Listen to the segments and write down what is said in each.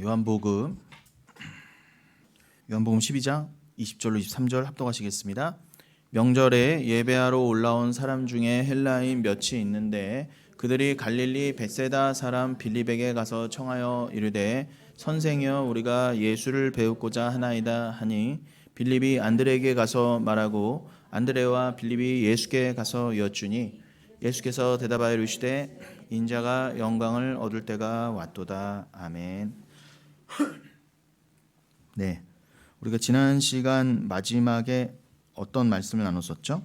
요한복음 12장 20절로 23절 합독하시겠습니다. 명절에 예배하러 올라온 사람 중에 헬라인 몇이 있는데 그들이 갈릴리 벳세다 사람 빌립에게 가서 청하여 이르되 선생이여 우리가 예수를 배우고자 하나이다 하니 빌립이 안드레에게 가서 말하고 안드레와 빌립이 예수께 가서 여쭈니 예수께서 대답하여 이르시되 인자가 영광을 얻을 때가 왔도다. 아멘. 네, 우리가 지난 시간 마지막에 어떤 말씀을 나눴었죠?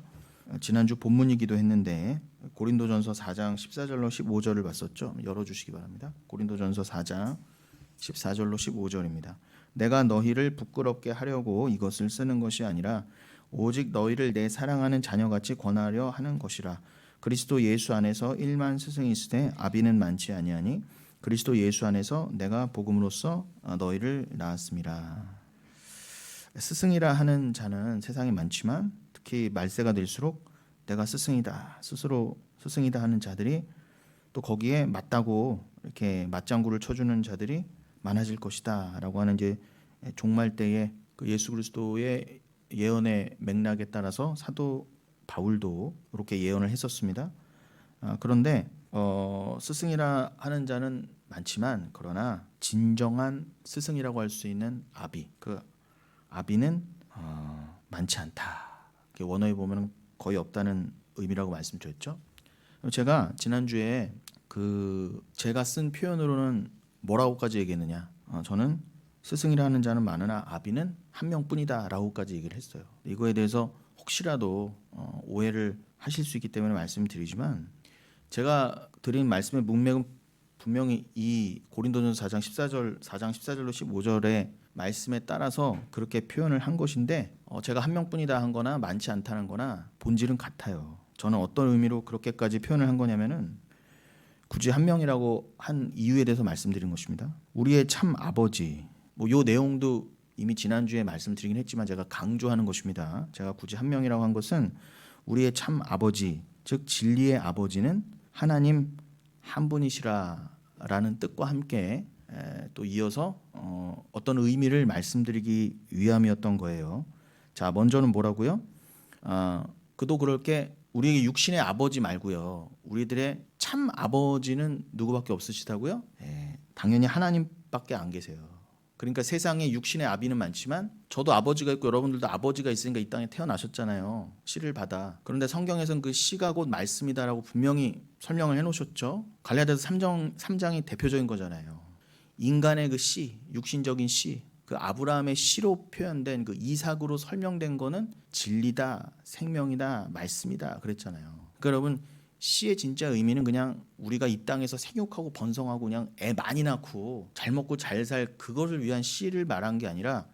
지난주 본문이기도 했는데 고린도전서 4장 14절로 15절을 봤었죠. 열어주시기 바랍니다. 고린도전서 4장 14절로 15절입니다. 내가 너희를 부끄럽게 하려고 이것을 쓰는 것이 아니라 오직 너희를 내 사랑하는 자녀같이 권하려 하는 것이라. 그리스도 예수 안에서 1만 스승이 있으되 아비는 많지 아니하니 그리스도 예수 안에서 내가 복음으로써 너희를 낳았습니다. 스승이라 하는 자는 세상에 많지만 특히 말세가 될수록 내가 스승이다, 스스로 스승이다 하는 자들이 또 거기에 맞다고 이렇게 맞장구를 쳐주는 자들이 많아질 것이다라고 하는 이제 종말 때의 그 예수 그리스도의 예언의 맥락에 따라서 사도 바울도 이렇게 예언을 했었습니다. 그런데 스승이라 하는 자는 많지만 그러나 진정한 스승이라고 할 수 있는 아비, 그 아비는 많지 않다. 원어에 보면 거의 없다는 의미라고 말씀드렸죠. 제가 지난주에 제가 쓴 표현으로는 뭐라고까지 얘기했느냐? 저는 스승이라 하는 자는 많으나 아비는 한 명뿐이다라고까지 얘기를 했어요. 이거에 대해서 혹시라도 오해를 하실 수 있기 때문에 말씀드리지만 제가 드린 말씀의 문맥은 분명히 이 고린도전서 4장 14절로 15절의 말씀에 따라서 그렇게 표현을 한 것인데 제가 한 명뿐이다 한 거나 많지 않다는 거나 본질은 같아요. 저는 어떤 의미로 그렇게까지 표현을 한 거냐면은 굳이 한 명이라고 한 이유에 대해서 말씀드린 것입니다. 우리의 참 아버지, 요 내용도 이미 지난주에 말씀드리긴 했지만 제가 강조하는 것입니다. 제가 굳이 한 명이라고 한 것은 우리의 참 아버지, 즉 진리의 아버지는 하나님 한 분이시라라는 뜻과 함께 또 이어서 어떤 의미를 말씀드리기 위함이었던 거예요. 자, 먼저는 뭐라고요? 그도 그럴 게 우리에게 육신의 아버지 말고요. 우리들의 참 아버지는 누구밖에 없으시다고요? 당연히 하나님밖에 안 계세요. 그러니까 세상에 육신의 아비는 많지만 저도 아버지가 있고 여러분들도 아버지가 있으니까 이 땅에 태어나셨잖아요. 씨를 받아. 그런데 성경에서는 그 씨가 곧 말씀이다라고 분명히 설명을 해놓으셨죠. 갈라디아서 3장이 대표적인 거잖아요. 인간의 그 씨, 육신적인 씨, 그 아브라함의 씨로 표현된 그 이삭으로 설명된 거는 진리다, 생명이다, 말씀이다 그랬잖아요. 그러니까 여러분 씨의 진짜 의미는 그냥 우리가 이 땅에서 생육하고 번성하고 그냥 애 많이 낳고 잘 먹고 잘 살 그거를 위한 씨를 말한 게 아니라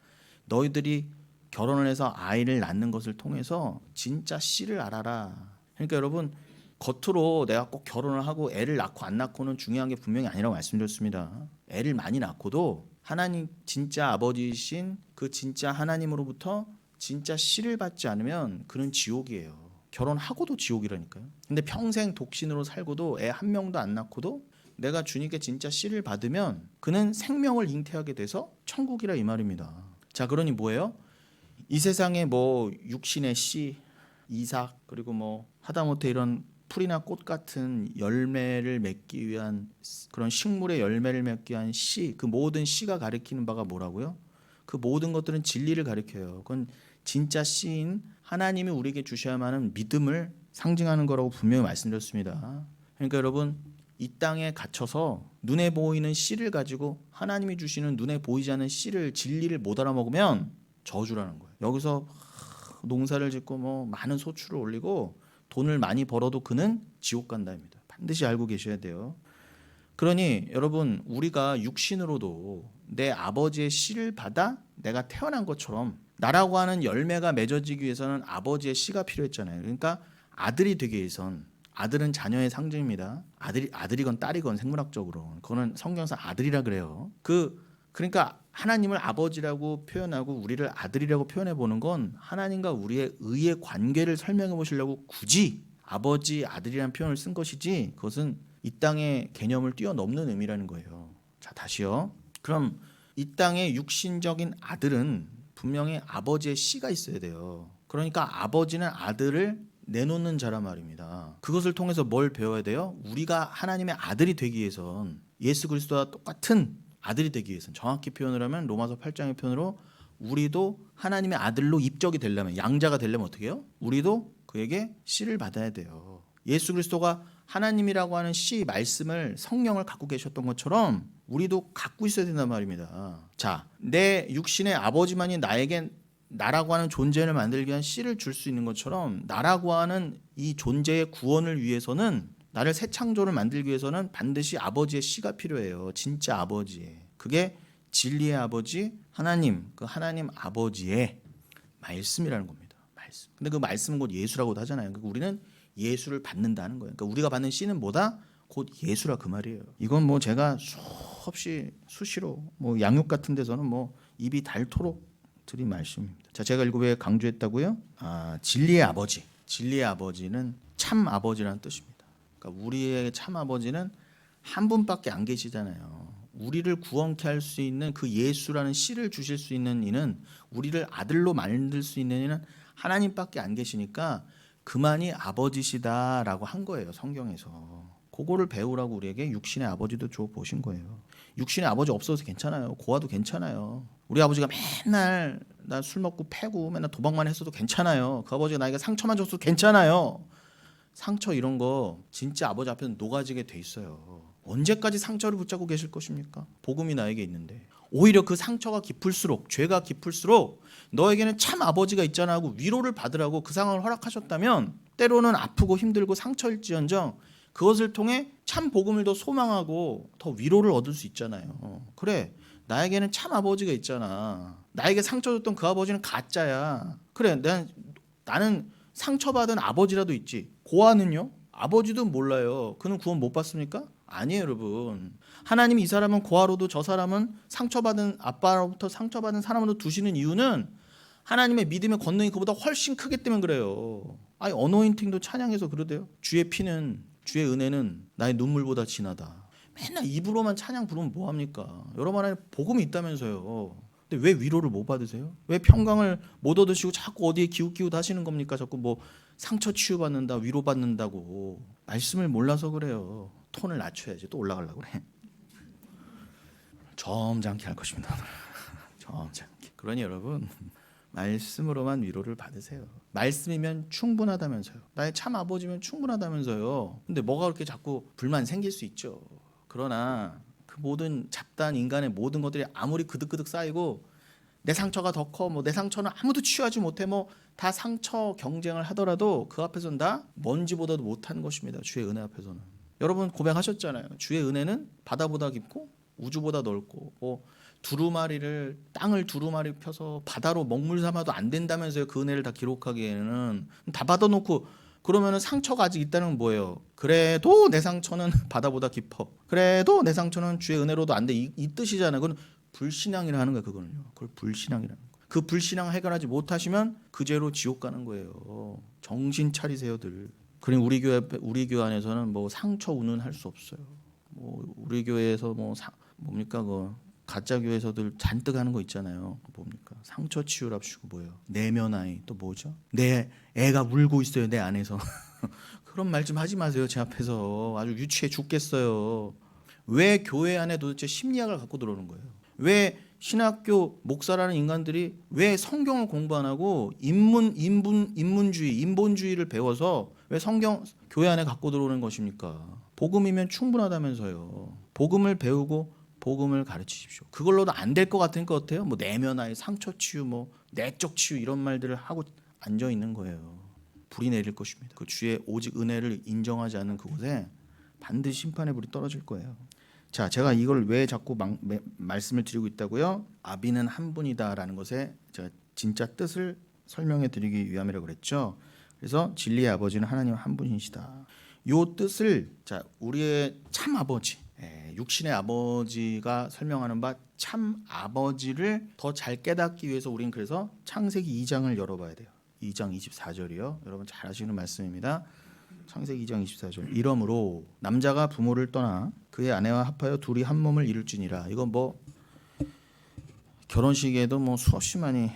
너희들이 결혼을 해서 아이를 낳는 것을 통해서 진짜 씨를 알아라. 그러니까 여러분 겉으로 내가 꼭 결혼을 하고 애를 낳고 안 낳고는 중요한 게 분명히 아니라고 말씀드렸습니다. 애를 많이 낳고도 하나님 진짜 아버지이신 그 진짜 하나님으로부터 진짜 씨를 받지 않으면 그는 지옥이에요. 결혼하고도 지옥이라니까요. 근데 평생 독신으로 살고도 애 한 명도 안 낳고도 내가 주님께 진짜 씨를 받으면 그는 생명을 잉태하게 돼서 천국이라 이 말입니다. 자, 그러니 뭐예요? 이 세상에 뭐 육신의 씨, 이삭 그리고 뭐 하다못해 이런 풀이나 꽃 같은 열매를 맺기 위한 그런 식물의 열매를 맺기 위한 씨, 그 모든 씨가 가리키는 바가 뭐라고요? 그 모든 것들은 진리를 가리켜요. 그건 진짜 씨인 하나님이 우리에게 주셔야만 하는 믿음을 상징하는 거라고 분명히 말씀드렸습니다. 그러니까 여러분 이 땅에 갇혀서 눈에 보이는 씨를 가지고 하나님이 주시는 눈에 보이지 않는 씨를 진리를 못 알아먹으면 저주라는 거예요. 여기서 농사를 짓고 뭐 많은 소출을 올리고 돈을 많이 벌어도 그는 지옥 간다입니다. 반드시 알고 계셔야 돼요. 그러니 여러분 우리가 육신으로도 내 아버지의 씨를 받아 내가 태어난 것처럼 나라고 하는 열매가 맺어지기 위해서는 아버지의 씨가 필요했잖아요. 그러니까 아들이 되기 위해선 아들은 자녀의 상징입니다. 아들이건 딸이건 생물학적으로 그거는 성경상 아들이라 그래요. 그러니까 하나님을 아버지라고 표현하고 우리를 아들이라고 표현해 보는 건 하나님과 우리의 의의 관계를 설명해 보시려고 굳이 아버지 아들이라는 표현을 쓴 것이지 그것은 이 땅의 개념을 뛰어넘는 의미라는 거예요. 자, 다시요. 그럼 이 땅의 육신적인 아들은 분명히 아버지의 씨가 있어야 돼요. 그러니까 아버지는 아들을 내놓는 자란 말입니다. 그것을 통해서 뭘 배워야 돼요? 우리가 하나님의 아들이 되기 위해선 예수 그리스도와 똑같은 아들이 되기 위해선 정확히 표현을 하면 로마서 8장의 표현으로 우리도 하나님의 아들로 입적이 되려면 양자가 되려면 어떻게 해요? 우리도 그에게 씨를 받아야 돼요. 예수 그리스도가 하나님이라고 하는 씨 말씀을 성령을 갖고 계셨던 것처럼 우리도 갖고 있어야 된단 말입니다. 자, 내 육신의 아버지만이 나에게 나라고 하는 존재를 만들기 위한 씨를 줄 수 있는 것처럼 나라고 하는 이 존재의 구원을 위해서는 나를 새 창조를 만들기 위해서는 반드시 아버지의 씨가 필요해요. 진짜 아버지의. 그게 진리의 아버지 하나님, 그 하나님 아버지의 말씀이라는 겁니다. 말씀. 근데 그 말씀은 곧 예수라고도 하잖아요. 그러니까 우리는 예수를 받는다는 거예요. 그러니까 우리가 받는 씨는 뭐다? 곧 예수라 그 말이에요. 이건 뭐 제가 수없이 수시로 뭐 양육 같은 데서는 뭐 입이 닳도록 드린 말씀입니다. 자, 제가 일곱에 강조했다고요? 진리의 아버지. 진리의 아버지는 참 아버지라는 뜻입니다. 그러니까 우리의 참 아버지는 한 분밖에 안 계시잖아요. 우리를 구원케 할 수 있는 그 예수라는 씨를 주실 수 있는 이는 우리를 아들로 만들 수 있는 이는 하나님밖에 안 계시니까 그만이 아버지시다라고 한 거예요. 성경에서. 그거를 배우라고 우리에게 육신의 아버지도 줘 보신 거예요. 육신의 아버지 없어도 괜찮아요. 고아도 괜찮아요. 우리 아버지가 맨날 나 술 먹고 패고 맨날 도박만 했어도 괜찮아요. 그 아버지가 나에게 상처만 줬어도 괜찮아요. 상처 이런 거 진짜 아버지 앞에서 녹아지게 돼 있어요. 언제까지 상처를 붙잡고 계실 것입니까? 복음이 나에게 있는데. 오히려 그 상처가 깊을수록 죄가 깊을수록 너에게는 참 아버지가 있잖아 하고 위로를 받으라고 그 상황을 허락하셨다면 때로는 아프고 힘들고 상처일지언정 그것을 통해 참 복음을 더 소망하고 더 위로를 얻을 수 있잖아요. 그래, 나에게는 참 아버지가 있잖아. 나에게 상처 줬던 그 아버지는 가짜야. 그래, 나는 상처받은 아버지라도 있지. 고아는요? 아버지도 몰라요. 그는 구원 못 받습니까? 아니에요, 여러분. 하나님이 이 사람은 고아로도 저 사람은 상처받은 아빠로부터 상처받은 사람으로 두시는 이유는 하나님의 믿음의 권능이 그보다 훨씬 크기 때문에 그래요. 아니, 어노인팅도 찬양해서 그러대요. 주의 피는, 주의 은혜는 나의 눈물보다 진하다. 맨날 입으로만 찬양 부르면 뭐합니까? 여러분 안에 복음이 있다면서요. 근데 왜 위로를 못 받으세요? 왜 평강을 못 얻으시고 자꾸 어디에 기웃기웃 하시는 겁니까? 자꾸 뭐 상처 치유받는다, 위로받는다고. 말씀을 몰라서 그래요. 톤을 낮춰야지. 또 올라가려고 그래. 점잖게 할 것입니다. 점잖게. 그러니 여러분 말씀으로만 위로를 받으세요. 말씀이면 충분하다면서요. 나의 참 아버지면 충분하다면서요. 근데 뭐가 그렇게 자꾸 불만 생길 수 있죠. 그러나 그 모든 잡다한 인간의 모든 것들이 아무리 그득그득 쌓이고 내 상처가 더 커, 뭐 내 상처는 아무도 치유하지 못해, 뭐 다 상처 경쟁을 하더라도 그 앞에서는 다 먼지보다도 못한 것입니다. 주의 은혜 앞에서는. 여러분 고백하셨잖아요. 주의 은혜는 바다보다 깊고 우주보다 넓고 뭐 두루마리를 땅을 두루마리 펴서 바다로 먹물 삼아도 안 된다면서요. 그 은혜를 다 기록하기에는 다 받아놓고 그러면은 상처가 아직 있다는 건 뭐예요? 그래도 내 상처는 바다보다 깊어. 그래도 내 상처는 주의 은혜로도 안 돼. 이 뜻이잖아요. 그건 불신앙이라 하는 거예요. 그거는요. 그걸 불신앙이라는 거. 그 불신앙을 해결하지 못하시면 그 죄로 지옥 가는 거예요. 정신 차리세요들. 그러니 우리 교회 안에서는 뭐 상처 운운할 수 없어요. 뭐 우리 교회에서 뭐 뭡니까 그 가짜 교회에서들 잔뜩 하는 거 있잖아요. 뭡니까 상처 치유랍시고 뭐예요? 내면 아이 또 뭐죠? 내 애가 울고 있어요 내 안에서. 그런 말 좀 하지 마세요 제 앞에서. 아주 유치해 죽겠어요. 왜 교회 안에 도대체 심리학을 갖고 들어오는 거예요? 왜 신학교 목사라는 인간들이 왜 성경을 공부 안 하고 인문주의, 인본주의를 배워서 왜 성경 교회 안에 갖고 들어오는 것입니까? 복음이면 충분하다면서요. 복음을 배우고 복음을 가르치십시오. 그걸로도 안 될 것 같은 것 같아요. 뭐 내면의 상처 치유, 뭐 내적 치유 이런 말들을 하고 앉아 있는 거예요. 불이 내릴 것입니다. 그 주의 오직 은혜를 인정하지 않는 그곳에 반드시 심판의 불이 떨어질 거예요. 자, 제가 이걸 왜 자꾸 말씀을 드리고 있다고요? 아비는 한 분이다라는 것에 제가 진짜 뜻을 설명해 드리기 위함이라고 그랬죠. 그래서 진리의 아버지는 하나님 한 분이시다. 요 뜻을 자 우리의 참 아버지, 육신의 아버지가 설명하는 바 참 아버지를 더 잘 깨닫기 위해서 우리는 그래서 창세기 2장을 열어봐야 돼요. 2장 24절이요. 여러분 잘 아시는 말씀입니다. 창세기 2장 24절. 이러므로 남자가 부모를 떠나 그의 아내와 합하여 둘이 한 몸을 이룰지니라. 이건 뭐 결혼식에도 뭐 수없이 많이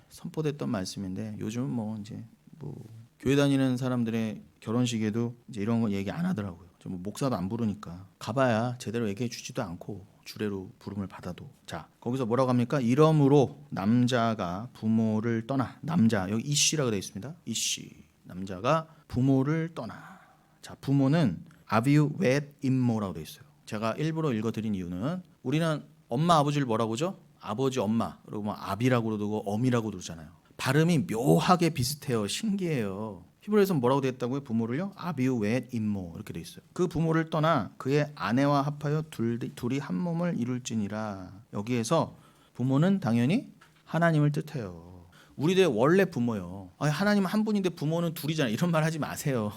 선포됐던 말씀인데 요즘은 뭐 이제 뭐 교회 다니는 사람들의 결혼식에도 이제 이런 거 얘기 안 하더라고요. 좀 목사도 안 부르니까 가봐야 제대로 얘기해 주지도 않고 주례로 부름을 받아도. 자, 거기서 뭐라고 합니까? 이러므로 남자가 부모를 떠나. 남자 여기 이씨라고 되어 있습니다. 이씨 남자가 부모를 떠나. 자, 부모는 아비우 웻 임모라고 되어 있어요. 제가 일부러 읽어드린 이유는 우리는 엄마 아버지를 뭐라고 하죠? 아버지 엄마 그리고 뭐 아비라고 그러고 엄이라고 그러잖아요. 발음이 묘하게 비슷해요. 신기해요. 히브리에서 뭐라고 되어 있다고요? 부모를요? 아비우 웻 임모 이렇게 되어 있어요. 그 부모를 떠나 그의 아내와 합하여 둘이 한 몸을 이룰지니라. 여기에서 부모는 당연히 하나님을 뜻해요. 우리들 원래 부모요. 하나님은 한 분인데 부모는 둘이잖아요. 이런 말 하지 마세요.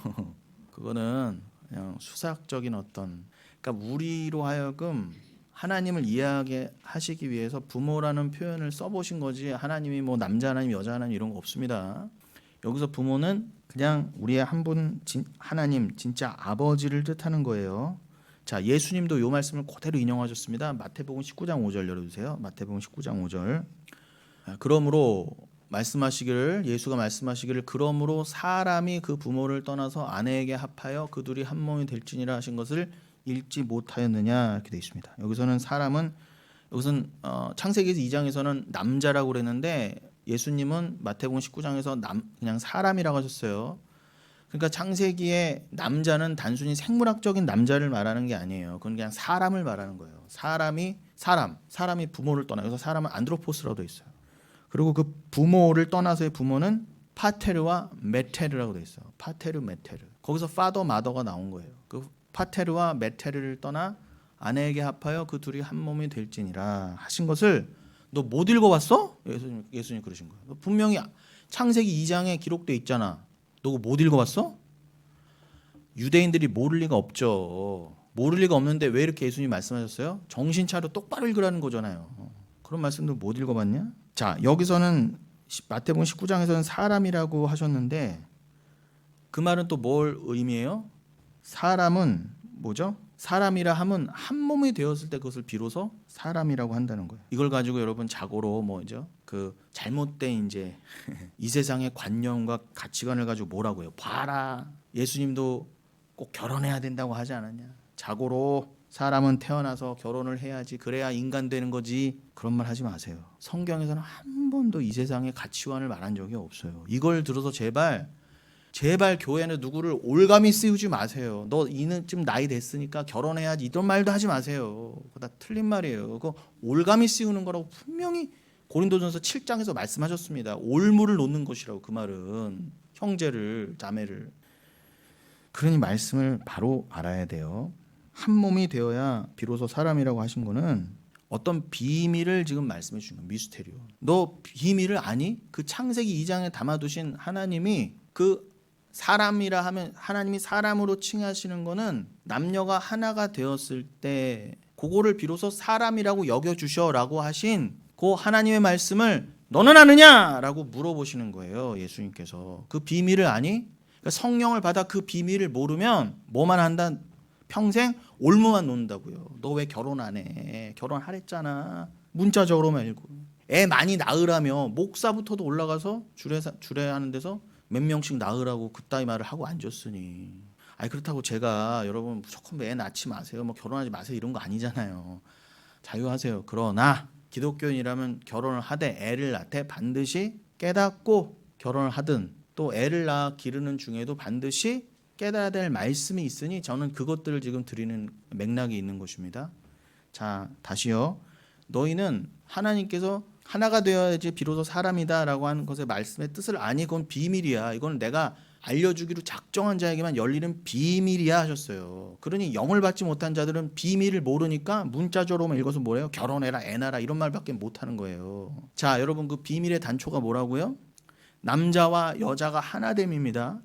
그거는 그냥 수사학적인 어떤, 그러니까 우리로 하여금 하나님을 이해하시기 위해서 부모라는 표현을 써보신 거지 하나님이 뭐 남자 하나님 여자 하나님 이런 거 없습니다. 여기서 부모는 그냥 우리의 한 분 하나님 진짜 아버지를 뜻하는 거예요. 자, 예수님도 이 말씀을 그대로 인용하셨습니다. 마태복음 19장 5절 열어주세요. 마태복음 19장 5절. 그러므로 예수가 말씀하시기를 그러므로 사람이 그 부모를 떠나서 아내에게 합하여 그 둘이 한 몸이 될지니라 하신 것을 읽지 못하였느냐 이렇게 되어 있습니다. 여기서는 사람은 여기서는 창세기에서 2장에서는 남자라고 그랬는데 예수님은 마태복음 19장에서 그냥 사람이라고 하셨어요. 그러니까 창세기의 남자는 단순히 생물학적인 남자를 말하는 게 아니에요. 그건 그냥 사람을 말하는 거예요. 사람이 부모를 떠나. 여기서 사람은 안드로포스라고 되어 있어요. 그리고 그 부모를 떠나서의 부모는 파테르와 메테르라고 되어 있어요. 파테르 메테르. 거기서 파더 마더가 나온 거예요. 그 파테르와 메테르를 떠나 아내에게 합하여 그 둘이 한 몸이 될지니라 하신 것을 너 못 읽어봤어? 예수님 그러신 거예요. 분명히 창세기 2장에 기록돼 있잖아. 너 그거 못 읽어봤어? 유대인들이 모를 리가 없죠. 모를 리가 없는데 왜 이렇게 예수님 말씀하셨어요? 정신 차려 똑바로 읽으라는 거잖아요. 그런 말씀도 못 읽어봤냐? 자, 여기서는 마태복음 19장에서는 사람이라고 하셨는데 그 말은 또 뭘 의미해요? 사람은 뭐죠? 사람이라 함은 한 몸이 되었을 때 그것을 비로소 사람이라고 한다는 거예요. 이걸 가지고 여러분 자고로 뭐죠? 그 잘못된 이제 이 세상의 관념과 가치관을 가지고 뭐라고 해요? 봐라. 예수님도 꼭 결혼해야 된다고 하지 않았냐? 자고로 사람은 태어나서 결혼을 해야지 그래야 인간 되는 거지. 그런 말 하지 마세요. 성경에서는 한 번도 이 세상의 가치관을 말한 적이 없어요. 이걸 들어서 제발 교회는 누구를 올감이 씌우지 마세요. 너 이는쯤 나이 됐으니까 결혼해야지 이런 말도 하지 마세요. 그거 다 틀린 말이에요. 그거 올감이 씌우는 거라고 분명히 고린도전서 7장에서 말씀하셨습니다. 올무를 놓는 것이라고. 그 말은 형제를 자매를. 그러니 말씀을 바로 알아야 돼요. 한 몸이 되어야 비로소 사람이라고 하신 거는 어떤 비밀을 지금 말씀해 주신 거예요. 미스테리오. 너 비밀을 아니? 그 창세기 2장에 담아두신 하나님이 그 사람이라 하면 하나님이 사람으로 칭하시는 거는 남녀가 하나가 되었을 때 그거를 비로소 사람이라고 여겨주셔라고 하신 그 하나님의 말씀을 너는 아느냐라고 물어보시는 거예요. 예수님께서. 그 비밀을 아니? 그러니까 성령을 받아 그 비밀을 모르면 뭐만 한다? 평생 올무만 놓는다고요. 너 왜 결혼 안 해? 결혼하랬잖아. 문자적으로만 읽고. 애 많이 낳으라며 목사부터도 올라가서 주례하는 데서 몇 명씩 낳으라고 그따위 말을 하고 앉았으니. 그렇다고 제가 여러분 무조건 애 낳지 마세요. 뭐 결혼하지 마세요. 이런 거 아니잖아요. 자유하세요. 그러나 기독교인이라면 결혼을 하되 애를 낳되 반드시 깨닫고 결혼을 하든 또 애를 낳아 기르는 중에도 반드시 깨달아야 될 말씀이 있으니 저는 그것들을 지금 드리는 맥락이 있는 것입니다. 자, 다시요. 너희는 하나님께서 하나가 되어야지 비로소 사람이다라고 하는 것의 말씀의 뜻을 아니. 그건 비밀이야. 이건 내가 알려주기로 작정한 자에게만 열리는 비밀이야 하셨어요. 그러니 영을 받지 못한 자들은 비밀을 모르니까 문자적으로만 읽어서 뭐래요? 결혼해라, 애 낳아라 이런 말밖에 못하는 거예요. 자, 여러분 그 비밀의 단초가 뭐라고요? 남자와 여자가 하나됨입니다.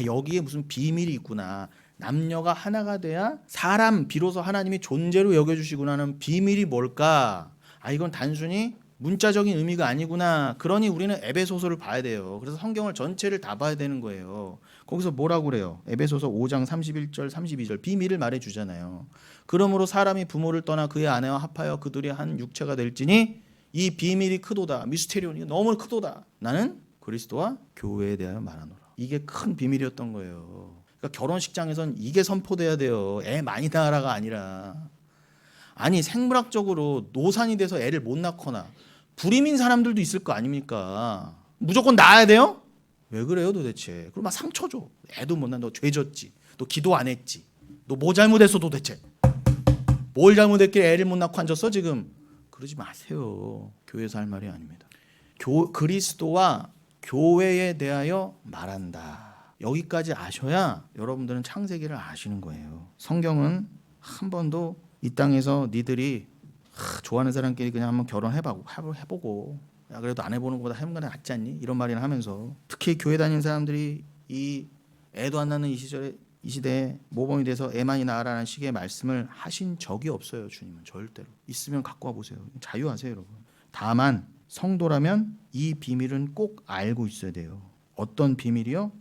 여기에 무슨 비밀이 있구나. 남녀가 하나가 돼야 사람 비로소 하나님이 존재로 여겨주시구나 하는 비밀이 뭘까? 이건 단순히 문자적인 의미가 아니구나. 그러니 우리는 에베소서를 봐야 돼요. 그래서 성경을 전체를 다 봐야 되는 거예요. 거기서 뭐라고 그래요? 에베소서 5장 31절 32절 비밀을 말해주잖아요. 그러므로 사람이 부모를 떠나 그의 아내와 합하여 그들이 한 육체가 될지니 이 비밀이 크도다. 미스테리온이 너무 크도다. 나는 그리스도와 교회에 대하여 말하노라. 이게 큰 비밀이었던 거예요. 그러니까 결혼식장에선 이게 선포돼야 돼요. 애 많이 낳아라가 아니라. 아니 생물학적으로 노산이 돼서 애를 못 낳거나 불임인 사람들도 있을 거 아닙니까? 무조건 낳아야 돼요? 왜 그래요 도대체? 그럼 막 상처 줘. 애도 못 낳아. 너 죄 졌지. 너 기도 안 했지. 너 뭐 잘못했어 도대체? 뭘 잘못했길래 애를 못 낳고 앉았어 지금? 그러지 마세요. 교회에서 할 말이 아닙니다. 그리스도와 교회에 대하여 말한다. 여기까지 아셔야 여러분들은 창세기를 아시는 거예요. 성경은 한 번도 이 땅에서 니들이 좋아하는 사람끼리 그냥 한번 결혼해보고 야 그래도 안 해보는 것보다 해보는 게 낫지 않니? 이런 말이나 하면서 특히 교회 다니는 사람들이 이 애도 안 낳는 이 시대에 모범이 돼서 애만이 낳아라는 식의 말씀을 하신 적이 없어요. 주님은 절대로. 있으면 갖고 와보세요. 자유하세요 여러분. 다만 성도라면 이 비밀은 꼭 알고 있어야 돼요. 어떤 비밀이요?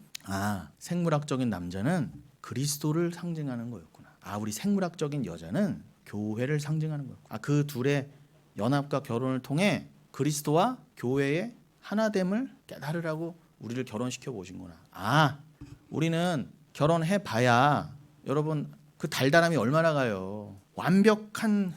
생물학적인 남자는 그리스도를 상징하는 거였구나. 우리 생물학적인 여자는 교회를 상징하는 거였구나. 그 둘의 연합과 결혼을 통해 그리스도와 교회의 하나됨을 깨달으라고 우리를 결혼시켜 보신구나. 우리는 결혼해봐야 여러분 그 달달함이 얼마나 가요. 완벽한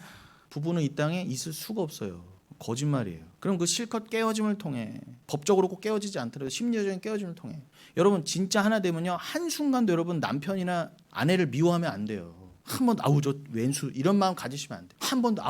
부부는 이 땅에 있을 수가 없어요. 거짓말이에요. 그럼 그 실컷 깨어짐을 통해 법적으로 꼭 깨어지지 않더라도 심리적인 깨어짐을 통해 여러분 진짜 하나 되면요 한순간도 여러분 남편이나 아내를 미워하면 안 돼요. 한 번도 저 왼수 이런 마음 가지시면 안 돼요. 한 번도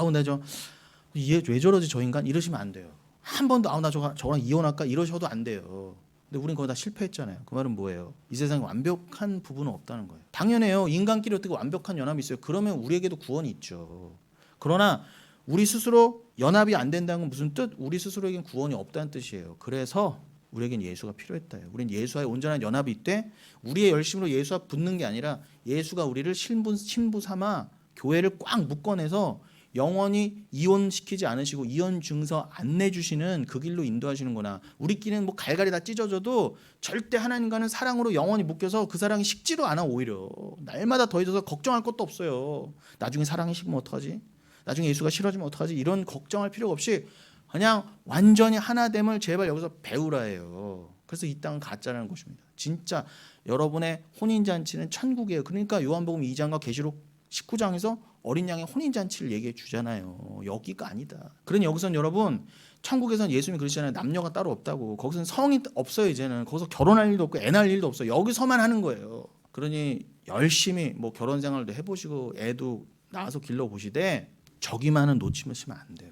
얘 왜 저러지 저 인간 이러시면 안 돼요. 한 번도 나 저랑 이혼할까 이러셔도 안 돼요. 근데 우린 거의 다 실패했잖아요. 그 말은 뭐예요? 이 세상에 완벽한 부부는 없다는 거예요. 당연해요. 인간끼리 어떻게 완벽한 연합이 있어요? 그러면 우리에게도 구원이 있죠. 그러나 우리 스스로 연합이 안 된다는 건 무슨 뜻? 우리 스스로에겐 구원이 없다는 뜻이에요. 그래서 우리에겐 예수가 필요했다요. 우리는 예수와의 온전한 연합이 있대. 우리의 열심으로 예수와 붙는 게 아니라 예수가 우리를 신부 삼아 교회를 꽉 묶어내서 영원히 이혼시키지 않으시고 이혼 증서 안 내주시는 그 길로 인도하시는구나. 우리끼리는 뭐 갈갈이 다 찢어져도 절대 하나님과는 사랑으로 영원히 묶여서 그 사랑이 식지도 않아. 오히려 날마다 더해져서 걱정할 것도 없어요. 나중에 사랑이 식으면 어떡하지? 나중에 예수가 싫어지면 어떡하지? 이런 걱정할 필요가 없이 그냥 완전히 하나됨을 제발 여기서 배우라 해요. 그래서 이 땅은 가짜라는 것입니다. 진짜 여러분의 혼인잔치는 천국이에요. 그러니까 요한복음 2장과 계시록 19장에서 어린 양의 혼인잔치를 얘기해 주잖아요. 여기가 아니다. 그러니 여기서는 여러분 천국에서는 예수님이 그러시잖아요. 남녀가 따로 없다고. 거기서는 성이 없어요. 이제는 거기서 결혼할 일도 없고 애 낳을 일도 없어요. 여기서만 하는 거예요. 그러니 열심히 뭐 결혼 생활도 해보시고 애도 낳아서 길러보시되 저기만은 놓치시면 안 돼요.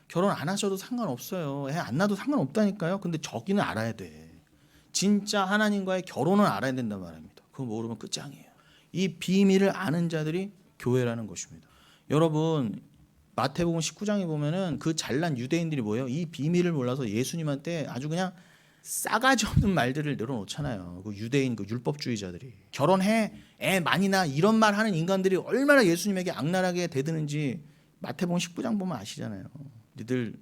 결혼 안 하셔도 상관없어요. 애 안 낳아도 상관없다니까요. 근데 저기는 알아야 돼. 진짜 하나님과의 결혼을 알아야 된단 말입니다. 그거 모르면 끝장이에요. 이 비밀을 아는 자들이 교회라는 것입니다. 여러분 마태복음 19장에 보면은 그 잘난 유대인들이 뭐예요? 이 비밀을 몰라서 예수님한테 아주 그냥 싸가지 없는 말들을 늘어놓잖아요. 그 유대인 그 율법주의자들이 결혼해 애 많이 낳아 이런 말 하는 인간들이 얼마나 예수님에게 악랄하게 대드는지 마태복음 19장 보면 아시잖아요. 니들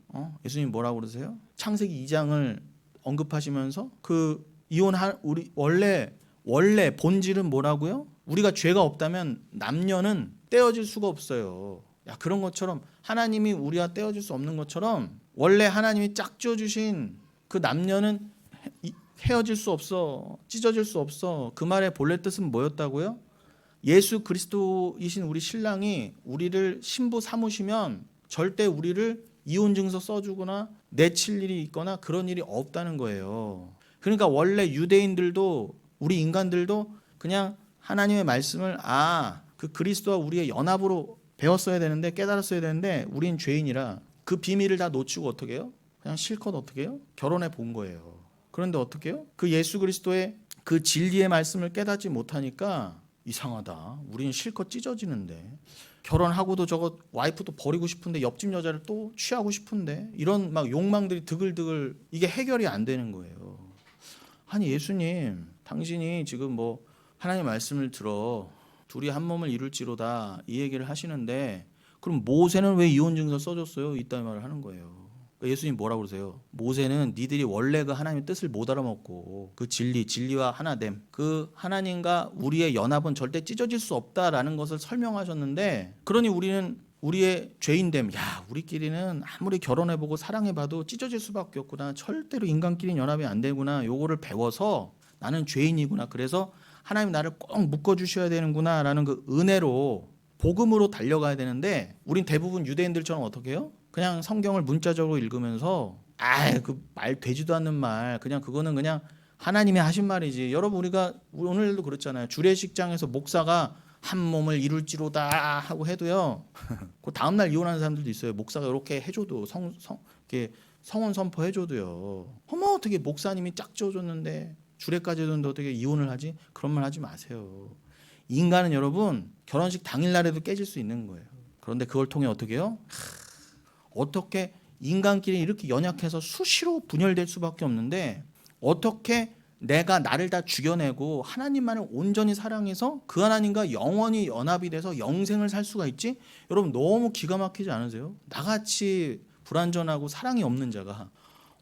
예수님 뭐라고 그러세요? 창세기 2장을 언급하시면서 그 이혼한 우리 원래 본질은 뭐라고요? 우리가 죄가 없다면 남녀는 떼어질 수가 없어요. 그런 것처럼 하나님이 우리와 떼어질 수 없는 것처럼 원래 하나님이 짝지어 주신 그 남녀는 헤어질 수 없어. 찢어질 수 없어. 그 말의 본래 뜻은 뭐였다고요? 예수 그리스도이신 우리 신랑이 우리를 신부 삼으시면 절대 우리를 이혼 증서 써주거나 내칠 일이 있거나 그런 일이 없다는 거예요. 그러니까 원래 유대인들도 우리 인간들도 그냥 하나님의 말씀을 그 그리스도와 우리의 연합으로 배웠어야 되는데 깨달았어야 되는데 우린 죄인이라 그 비밀을 다 놓치고 어떻게 해요? 그냥 실컷 어떻게 해요? 결혼해 본 거예요. 그런데 어떻게 해요? 그 예수 그리스도의 그 진리의 말씀을 깨닫지 못하니까 이상하다. 우리는 실컷 찢어지는데 결혼하고도 저거 와이프도 버리고 싶은데 옆집 여자를 또 취하고 싶은데 이런 막 욕망들이 드글드글 이게 해결이 안 되는 거예요. 아니 예수님 당신이 지금 뭐 하나님의 말씀을 들어 둘이 한 몸을 이룰지로다 이 얘기를 하시는데 그럼 모세는 왜 이혼 증서 써줬어요? 이따위 말을 하는 거예요. 그러니까 예수님 뭐라고 그러세요? 모세는 니들이 원래 그 하나님의 뜻을 못 알아먹고 그 진리와 하나됨 그 하나님과 우리의 연합은 절대 찢어질 수 없다라는 것을 설명하셨는데 그러니 우리는 우리의 죄인됨, 야 우리끼리는 아무리 결혼해보고 사랑해봐도 찢어질 수밖에 없구나, 절대로 인간끼리 연합이 안 되구나, 요거를 배워서 나는 죄인이구나, 그래서 하나님 나를 꼭 묶어주셔야 되는구나 라는 그 은혜로 복음으로 달려가야 되는데, 우린 대부분 유대인들처럼 어떻게 해요? 그냥 성경을 문자적으로 읽으면서 그 말 되지도 않는 말, 그냥 그거는 그냥 하나님이 하신 말이지. 여러분 우리가 오늘도 그렇잖아요. 주례식장에서 목사가 한 몸을 이룰지로다 하고 해도요, 그 다음날 이혼하는 사람들도 있어요. 목사가 이렇게 해줘도 이렇게 성혼 선포해줘도요. 어머 어떻게 목사님이 짝 지어줬는데 주례까지 해줬는데 어떻게 이혼을 하지? 그런 말 하지 마세요. 인간은 여러분 결혼식 당일날에도 깨질 수 있는 거예요. 그런데 그걸 통해 어떻게 해요? 어떻게 인간끼리 이렇게 연약해서 수시로 분열될 수밖에 없는데, 어떻게 내가 나를 다 죽여내고 하나님만을 온전히 사랑해서 그 하나님과 영원히 연합이 돼서 영생을 살 수가 있지? 여러분 너무 기가 막히지 않으세요? 나같이 불완전하고 사랑이 없는 자가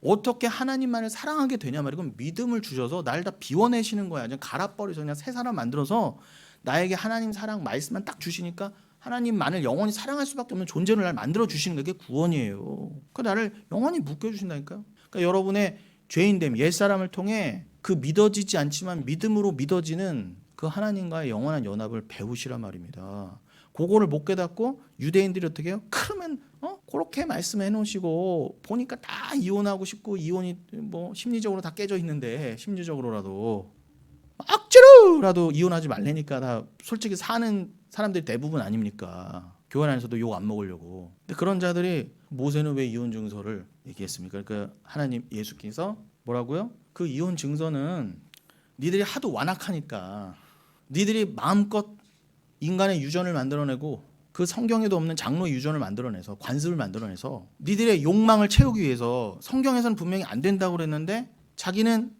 어떻게 하나님만을 사랑하게 되냐 말이야. 그럼 믿음을 주셔서 나를 다 비워내시는 거야. 그냥 갈아버려서 그냥 새 사람 만들어서 나에게 하나님 사랑 말씀만 딱 주시니까 하나님만을 영원히 사랑할 수밖에 없는 존재를 날 만들어 주시는 게 구원이에요. 그 나를 영원히 묶여 주신다니까요. 그러니까 여러분의 죄인됨, 옛사람을 통해 그 믿어지지 않지만 믿음으로 믿어지는 그 하나님과의 영원한 연합을 배우시란 말입니다. 그거를 못 깨닫고 유대인들이 어떻게 해요? 그러면 그렇게 말씀해 놓으시고 보니까 다 이혼하고 싶고, 이혼이 뭐 심리적으로 다 깨져 있는데, 심리적으로라도 억지로라도 이혼하지 말라니까 다 솔직히 사는 사람들이 대부분 아닙니까? 교회 안에서도 욕 안 먹으려고. 근데 그런 자들이 모세는 왜 이혼 증서를 얘기했습니까? 그러니까 하나님 예수께서 뭐라고요? 그 이혼 증서는 니들이 하도 완악하니까, 니들이 마음껏 인간의 유전을 만들어내고 그 성경에도 없는 장로 유전을 만들어내서 관습을 만들어내서 니들의 욕망을 채우기 위해서, 성경에서는 분명히 안 된다고 그랬는데 자기는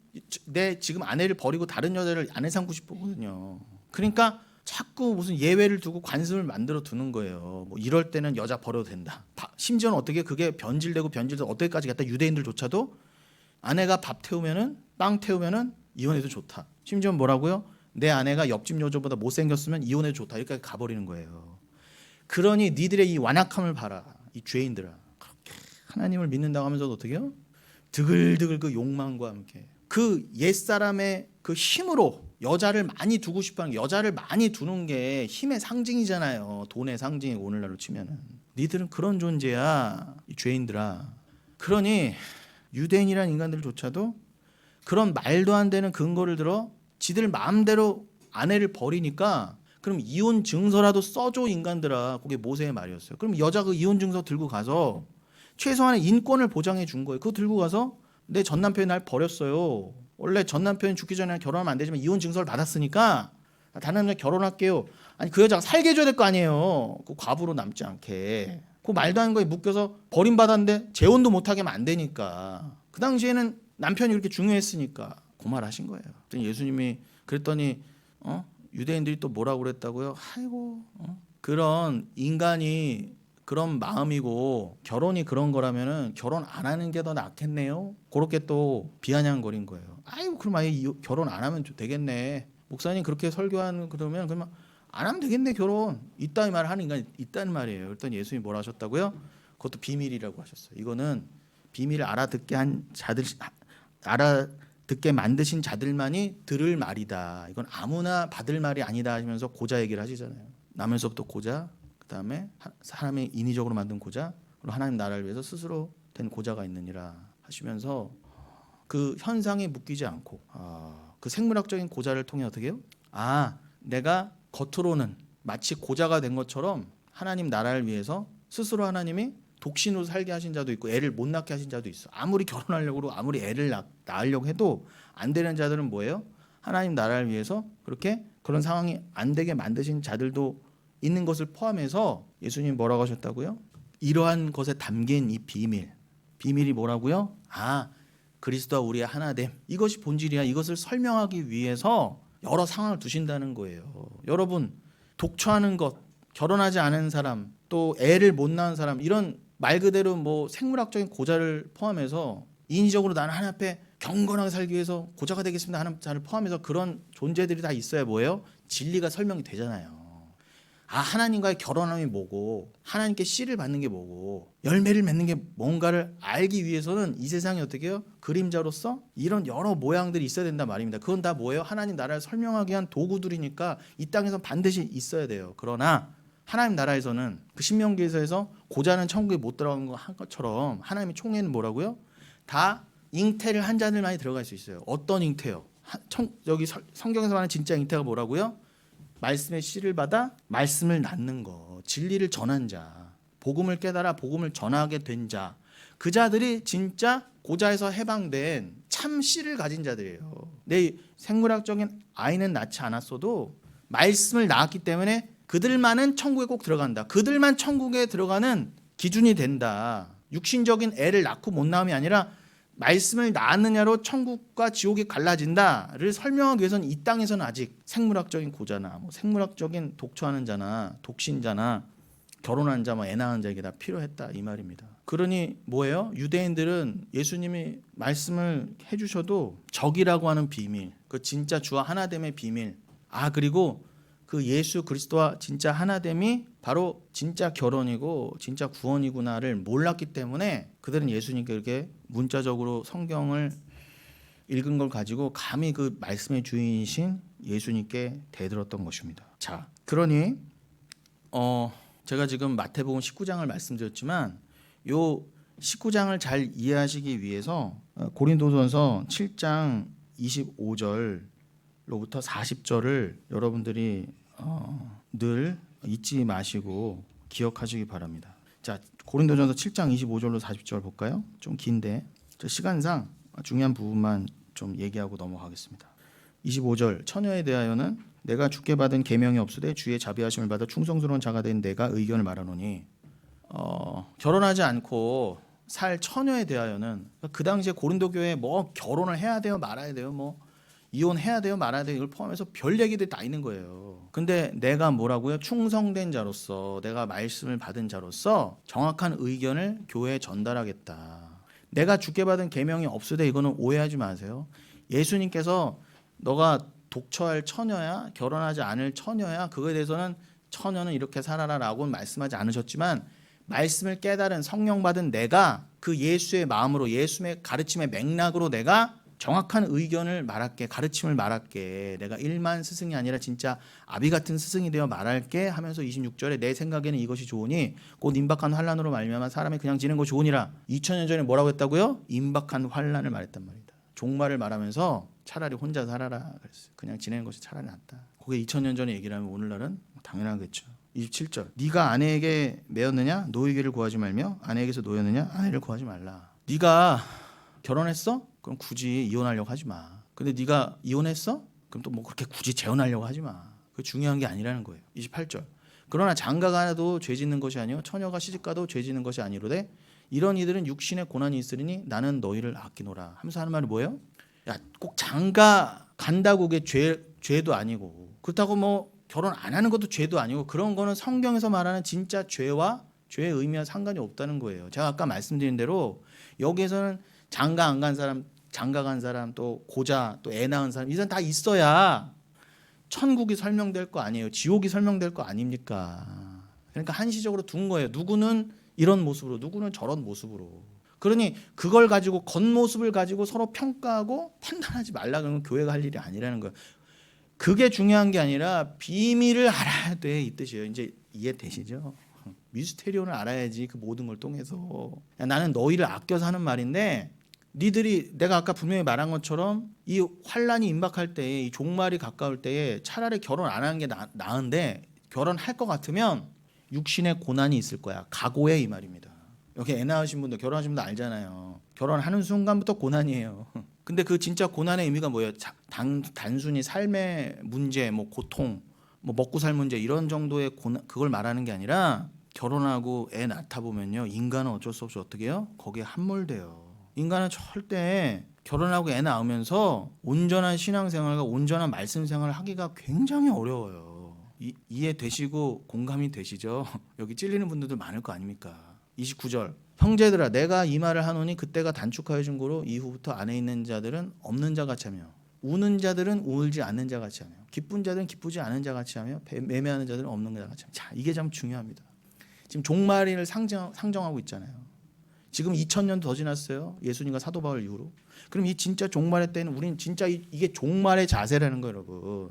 내 지금 아내를 버리고 다른 여자를 아내 삼고 싶거든요. 그러니까 자꾸 무슨 예외를 두고 관습을 만들어 두는 거예요. 뭐 이럴 때는 여자 버려도 된다. 심지어는 어떻게 그게 변질되고 어떻게까지 갔다, 유대인들조차도 아내가 밥 태우면은, 빵 태우면은 이혼해도 좋다. 심지어 뭐라고요? 내 아내가 옆집 여자보다 못생겼으면 이혼해도 좋다. 이렇게 가버리는 거예요. 그러니 니들의 이 완악함을 봐라, 이 죄인들아. 그렇게 하나님을 믿는다고 하면서도 어떻게 해요? 드글드글 그 욕망과 함께 그 옛사람의 그 힘으로 여자를 많이 두고 싶어하는, 여자를 많이 두는 게 힘의 상징이잖아요. 돈의 상징이고, 오늘날로 치면은. 니들은 그런 존재야, 이 죄인들아. 그러니 유대인이라는 인간들조차도 그런 말도 안 되는 근거를 들어 지들 마음대로 아내를 버리니까, 그럼 이혼 증서라도 써줘 인간들아. 그게 모세의 말이었어요. 그럼 여자 그 이혼 증서 들고 가서 최소한의 인권을 보장해 준 거예요. 그거 들고 가서 내 전 남편이 날 버렸어요. 원래 전 남편이 죽기 전에 결혼하면 안 되지만 이혼 증서를 받았으니까 다른 남자 결혼할게요. 아니 그 여자가 살게 해줘야 될 거 아니에요. 그 과부로 남지 않게. 그 말도 안 되는 거에 묶여서 버림받았는데 재혼도 못하게 하면 안 되니까. 그 당시에는 남편이 그렇게 중요했으니까 그 말 하신 거예요. 예수님이 그랬더니 유대인들이 또 뭐라고 그랬다고요? 아이고 그런 인간이 그런 마음이고 결혼이 그런 거라면은 결혼 안 하는 게 더 낫겠네요. 그렇게 또 비아냥거린 거예요. 아이고 그럼 아예 결혼 안 하면 되겠네. 목사님 그렇게 설교하는 그러면 그러면 안 하면 되겠네 결혼. 이따위 말을 하는 인간이 있다는 말이에요. 그랬더니 예수님이 뭐라 하셨다고요? 그것도 비밀이라고 하셨어요. 이거는 비밀을 알아듣게 한 자들, 알아듣게 만드신 자들만이 들을 말이다. 이건 아무나 받을 말이 아니다 하시면서 고자 얘기를 하시잖아요. 나면서부터 고자, 그다음에 사람이 인위적으로 만든 고자, 그리고 하나님 나라를 위해서 스스로 된 고자가 있느니라 하시면서 그 현상에 묶이지 않고 그 생물학적인 고자를 통해 어떻게 해요? 내가 겉으로는 마치 고자가 된 것처럼 하나님 나라를 위해서 스스로 하나님이 독신으로 살게 하신 자도 있고 애를 못 낳게 하신 자도 있어. 아무리 결혼하려고 아무리 애를 낳으려고 해도 안 되는 자들은 뭐예요? 하나님 나라를 위해서 그렇게 그런 상황이 안 되게 만드신 자들도 있는 것을 포함해서 예수님 뭐라고 하셨다고요? 이러한 것에 담긴 이 비밀이 뭐라고요? 그리스도와 우리의 하나됨, 이것이 본질이야. 이것을 설명하기 위해서 여러 상황을 두신다는 거예요. 여러분 독처하는 것, 결혼하지 않은 사람, 또 애를 못 낳은 사람, 이런 말 그대로 뭐 생물학적인 고자를 포함해서 인위적으로 나는 하나님 앞에 경건하게 살기 위해서 고자가 되겠습니다 하는 자를 포함해서 그런 존재들이 다 있어야 뭐예요? 진리가 설명이 되잖아요. 하나님과의 결혼함이 뭐고 하나님께 씨를 받는 게 뭐고 열매를 맺는 게 뭔가를 알기 위해서는 이 세상이 어떻게 해요? 그림자로서 이런 여러 모양들이 있어야 된단 말입니다. 그건 다 뭐예요? 하나님 나라를 설명하기 위한 도구들이니까 이 땅에서 반드시 있어야 돼요. 그러나 하나님 나라에서는 그 신명기에서 고자는 천국에 못 들어간 거 한 것처럼 하나님의 총회는 뭐라고요? 다 잉태를 한 자들만이 들어갈 수 있어요. 어떤 잉태요? 여기 성경에서 말하는 진짜 잉태가 뭐라고요? 말씀의 씨를 받아 말씀을 낳는 거, 진리를 전한 자, 복음을 깨달아 복음을 전하게 된 자, 그 자들이 진짜 고자에서 해방된 참 씨를 가진 자들이에요. 내 생물학적인 아이는 낳지 않았어도 말씀을 낳았기 때문에 그들만은 천국에 꼭 들어간다. 그들만 천국에 들어가는 기준이 된다. 육신적인 애를 낳고 못 낳음이 아니라 말씀을 낳았느냐로 천국과 지옥이 갈라진다를 설명하기 위해서는 이 땅에서는 아직 생물학적인 고자나 생물학적인 독초하는 자나 독신자나 결혼한 자, 애 낳은 자에게 다 필요했다 이 말입니다. 그러니 뭐예요? 유대인들은 예수님이 말씀을 해주셔도 적이라고 하는 비밀, 그 진짜 주와 하나됨의 비밀, 그리고 그 예수 그리스도와 진짜 하나됨이 바로 진짜 결혼이고 진짜 구원이구나를 몰랐기 때문에 그들은 예수님께 이렇게 문자적으로 성경을 읽은 걸 가지고 감히 그 말씀의 주인이신 예수님께 대들었던 것입니다. 자, 그러니 제가 지금 마태복음 19장을 말씀드렸지만 요 19장을 잘 이해하시기 위해서 고린도전서 7장 25절로부터 40절을 여러분들이 늘 잊지 마시고 기억하시기 바랍니다. 자, 고린도전서 7장 25절로 40절 볼까요? 좀 긴데 시간상 중요한 부분만 좀 얘기하고 넘어가겠습니다. 25절 처녀에 대하여는 내가 주께 받은 계명이 없으되 주의 자비하심을 받아 충성스러운 자가 된 내가 의견을 말하노니 결혼하지 않고 살 처녀에 대하여는 그 당시에 고린도 교회에 뭐 결혼을 해야 돼요 말아야 돼요 뭐 이혼해야 돼요 말아야 돼요 이걸 포함해서 별 얘기들이 다 있는 거예요. 근데 내가 뭐라고요? 충성된 자로서 내가 말씀을 받은 자로서 정확한 의견을 교회에 전달하겠다. 내가 주께 받은 계명이 없으되 이거는 오해하지 마세요. 예수님께서 너가 독처할 처녀야 결혼하지 않을 처녀야 그거에 대해서는 처녀는 이렇게 살아라라고는 말씀하지 않으셨지만 말씀을 깨달은 성령 받은 내가 그 예수의 마음으로 예수의 가르침의 맥락으로 내가 정확한 의견을 말할게 가르침을 말할게 내가 일만 스승이 아니라 진짜 아비 같은 스승이 되어 말할게 하면서 26절에 내 생각에는 이것이 좋으니 곧 임박한 환난으로 말미암아 사람이 그냥 지는 것이 좋으니라. 2000년 전에 뭐라고 했다고요? 임박한 환난을 말했단 말이다. 종말을 말하면서 차라리 혼자 살아라 그랬어요. 그냥 지내는 것이 차라리 낫다. 그게 2000년 전에 얘기를 하면 오늘날은 당연하겠죠. 27절 네가 아내에게 매였느냐 노이기를 구하지 말며 아내에게서 노였느냐 아내를 구하지 말라. 네가 결혼했어? 그럼 굳이 이혼하려고 하지 마. 근데 네가 이혼했어? 그럼 또 뭐 그렇게 굳이 재혼하려고 하지 마. 그게 중요한 게 아니라는 거예요. 28절 그러나 장가가 나도 죄 짓는 것이 아니요 처녀가 시집가도 죄 짓는 것이 아니로되 이런 이들은 육신의 고난이 있으리니 나는 너희를 아끼노라 하면서 하는 말이 뭐예요? 야, 꼭 장가 간다고 그게 죄도 아니고 그렇다고 뭐 결혼 안 하는 것도 죄도 아니고 그런 거는 성경에서 말하는 진짜 죄와 죄의 의미와 상관이 없다는 거예요. 제가 아까 말씀드린 대로 여기에서는 장가 안 간 사람, 장가 간 사람, 또 고자, 또 애 낳은 사람 이 사람 다 있어야 천국이 설명될 거 아니에요. 지옥이 설명될 거 아닙니까? 그러니까 한시적으로 둔 거예요. 누구는 이런 모습으로, 누구는 저런 모습으로. 그러니 그걸 가지고 겉모습을 가지고 서로 평가하고 판단하지 말라 그러면 교회가 할 일이 아니라는 거예요. 그게 중요한 게 아니라 비밀을 알아야 돼 이 뜻이에요. 이제 이해되시죠? 미스테리온을 알아야지 그 모든 걸 통해서. 나는 너희를 아껴서 하는 말인데 니들이 내가 아까 분명히 말한 것처럼 이 환란이 임박할 때에 이 종말이 가까울 때에 차라리 결혼 안 하는 게 나은데 결혼할 것 같으면 육신의 고난이 있을 거야. 각오해 이 말입니다. 여기 애 낳으신 분들 결혼하신 분들 알잖아요. 결혼하는 순간부터 고난이에요. 근데 그 진짜 고난의 의미가 뭐예요? 단순히 삶의 문제, 뭐 고통, 뭐 먹고 살 문제 이런 정도의 고난 그걸 말하는 게 아니라 결혼하고 애 낳다 보면요 인간은 어쩔 수 없이 어떻게 해요? 거기에 함몰돼요. 인간은 절대 결혼하고 애 낳으면서 온전한 신앙생활과 온전한 말씀 생활을 하기가 굉장히 어려워요. 이해되시고 공감이 되시죠? 여기 찔리는 분들도 많을 거 아닙니까? 29절 형제들아 내가 이 말을 하노니 그때가 단축하여 준 거로 이후부터 안에 있는 자들은 없는 자 같이 하며 우는 자들은 울지 않는 자 같이 하며 기쁜 자들은 기쁘지 않은 자 같이 하며 매매하는 자들은 없는 자 같이 하며. 자, 이게 참 중요합니다. 지금 종말을 상정하고 있잖아요. 지금 2000년 더 지났어요. 예수님과 사도 바울 이후로. 그럼 이 진짜 종말의 때는 우리는 진짜 이게 종말의 자세라는 거예요, 여러분.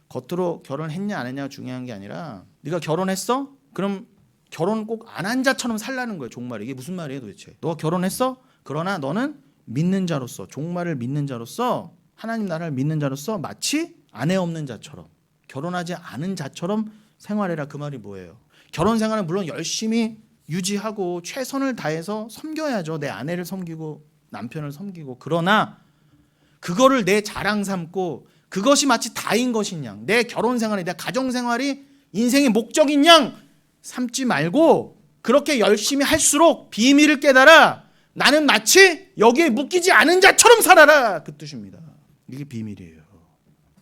겉으로 결혼했냐 안 했냐가 중요한 게 아니라 네가 결혼했어? 그럼 결혼 꼭 안 한 자처럼 살라는 거예요. 종말이. 이게 무슨 말이에요 도대체. 너가 결혼했어? 그러나 너는 믿는 자로서, 종말을 믿는 자로서, 하나님 나라를 믿는 자로서 마치 아내 없는 자처럼, 결혼하지 않은 자처럼 생활해라. 그 말이 뭐예요? 결혼 생활은 물론 열심히 유지하고 최선을 다해서 섬겨야죠. 내 아내를 섬기고 남편을 섬기고. 그러나 그거를 내 자랑 삼고 그것이 마치 다인 것인 양, 내 결혼 생활이, 내 가정 생활이 인생의 목적인 양 삼지 말고 그렇게 열심히 할수록 비밀을 깨달아 나는 마치 여기에 묶이지 않은 자처럼 살아라. 그 뜻입니다. 이게 비밀이에요.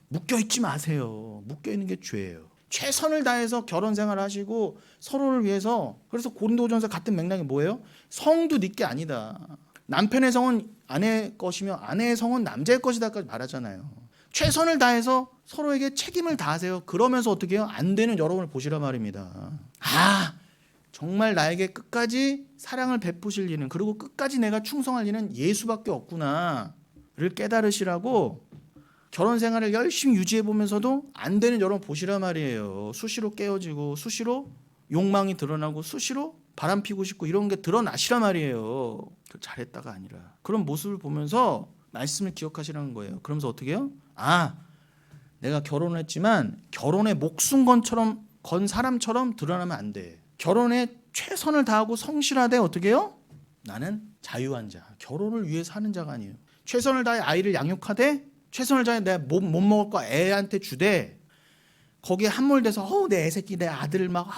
묶여있지 마세요. 묶여있는 게 죄예요. 최선을 다해서 결혼 생활을 하시고 서로를 위해서. 그래서 고린도전서 같은 맥락이 뭐예요? 성도 네 게 아니다. 남편의 성은 아내의 것이며 아내의 성은 남자의 것이다까지 말하잖아요. 최선을 다해서 서로에게 책임을 다하세요. 그러면서 어떻게 해요? 안 되는 여러분을 보시라 말입니다. 정말 나에게 끝까지 사랑을 베푸실 일은, 그리고 끝까지 내가 충성할 일은 예수밖에 없구나를 깨달으시라고 결혼 생활을 열심히 유지해 보면서도 안 되는 여러분 보시라 말이에요. 수시로 깨어지고 수시로 욕망이 드러나고 수시로 바람 피고 싶고 이런 게 드러나시라 말이에요. 잘했다가 아니라. 그런 모습을 보면서 말씀을 기억하시라는 거예요. 그러면서 어떻게 해요? 내가 결혼을 했지만 결혼에 목숨 건 사람처럼 드러나면 안 돼. 결혼에 최선을 다하고 성실하되 어떻게 해요? 나는 자유한 자. 결혼을 위해 사는 자가 아니에요. 최선을 다해 아이를 양육하되, 최선을 다해 내가 못 먹을 거 애한테 주되, 거기에 함몰돼서 내 애새끼, 내 아들 막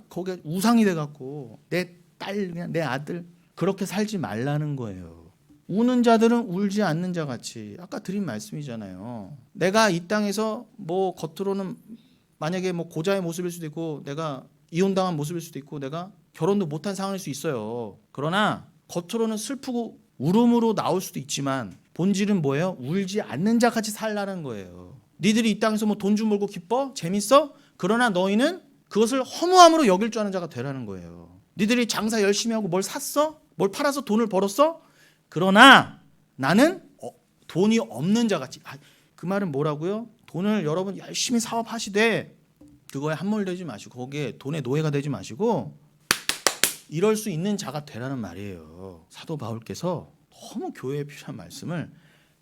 거기에 우상이 돼갖고 내 딸, 그냥 내 아들 그렇게 살지 말라는 거예요. 우는 자들은 울지 않는 자 같이. 아까 드린 말씀이잖아요. 내가 이 땅에서 뭐 겉으로는 만약에 뭐 고자의 모습일 수도 있고, 내가 이혼당한 모습일 수도 있고, 내가 결혼도 못한 상황일 수 있어요. 그러나 겉으로는 슬프고 울음으로 나올 수도 있지만 본질은 뭐예요? 울지 않는 자 같이 살라는 거예요. 니들이 이 땅에서 뭐 돈 좀 벌고 기뻐? 재밌어? 그러나 너희는 그것을 허무함으로 여길 줄 아는 자가 되라는 거예요. 니들이 장사 열심히 하고 뭘 샀어? 뭘 팔아서 돈을 벌었어? 그러나 나는 돈이 없는 자 같이. 그 말은 뭐라고요? 돈을 여러분 열심히 사업하시되 그거에 함몰되지 마시고, 거기에 돈의 노예가 되지 마시고 이럴 수 있는 자가 되라는 말이에요. 사도 바울께서 너무 교회에 필요한 말씀을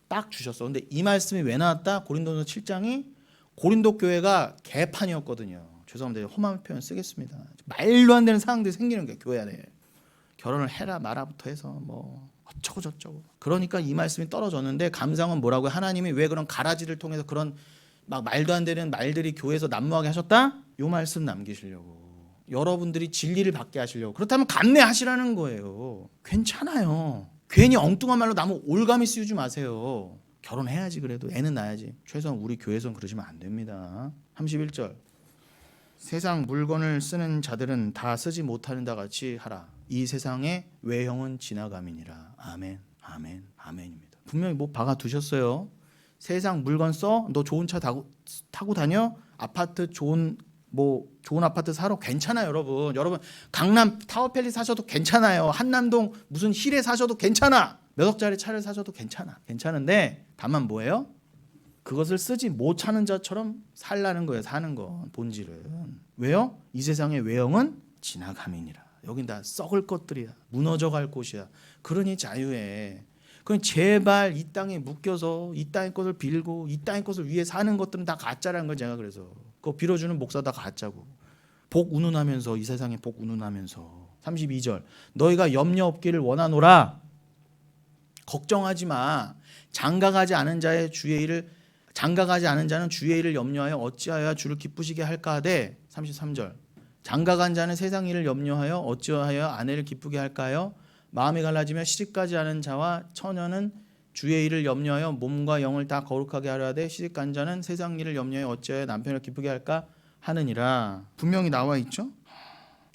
딱 주셨어. 근데 이 말씀이 왜 나왔다? 고린도전서 7장이 고린도 교회가 개판이었거든요. 죄송합니다. 험한 표현 쓰겠습니다. 말도 안 되는 상황들이 생기는 거예요. 교회 안에. 결혼을 해라 마라부터 해서 뭐 어쩌고 저쩌고. 그러니까 이 말씀이 떨어졌는데, 감상은 뭐라고요? 하나님이 왜 그런 가라지를 통해서 그런 막 말도 안 되는 말들이 교회에서 난무하게 하셨다? 이 말씀 남기시려고. 여러분들이 진리를 받게 하시려고. 그렇다면 감내하시라는 거예요. 괜찮아요. 괜히 엉뚱한 말로 나무 올가미 씌우지 마세요. 결혼해야지. 그래도 애는 낳아야지. 최소한 우리 교회에서는 그러시면 안 됩니다. 31절. 세상 물건을 쓰는 자들은 다 쓰지 못하는 다 같이 하라. 이 세상의 외형은 지나감이니라. 아멘, 아멘, 아멘입니다. 분명히 뭐 박아두셨어요. 세상 물건 써? 너 좋은 차 타고 다녀? 아파트 좋은 아파트 사러 괜찮아요, 여러분. 여러분 강남 타워팰리 사셔도 괜찮아요. 한남동 무슨 힐에 사셔도 괜찮아. 몇 억짜리 차를 사셔도 괜찮은데 다만 뭐예요? 그것을 쓰지 못하는 자처럼 살라는 거예요. 사는 건 본질은. 왜요? 이 세상의 외형은 지나감이니라. 여긴 다 썩을 것들이야. 무너져갈 곳이야. 그러니 자유해. 그럼 제발 이 땅에 묶여서 이 땅의 것을 빌고 이 땅의 것을 위해 사는 것들은 다 가짜라는 걸 제가 그래서. 그거 빌어주는 목사 다 가짜고. 복 운운하면서, 이 세상에 복 운운하면서. 32절. 너희가 염려 없기를 원하노라. 걱정하지 마. 장가가지 않은 자는 주의 일을 염려하여 어찌하여 주를 기쁘시게 할까 하되. 33절. 장가간 자는 세상 일을 염려하여 어찌하여 아내를 기쁘게 할까요? 마음이 갈라지며 시집가지 않은 자와 처녀는 주의 일을 염려하여 몸과 영을 다 거룩하게 하려 하되, 시집간 자는 세상 일을 염려하여 어찌하여 남편을 기쁘게 할까 하느니라. 분명히 나와 있죠.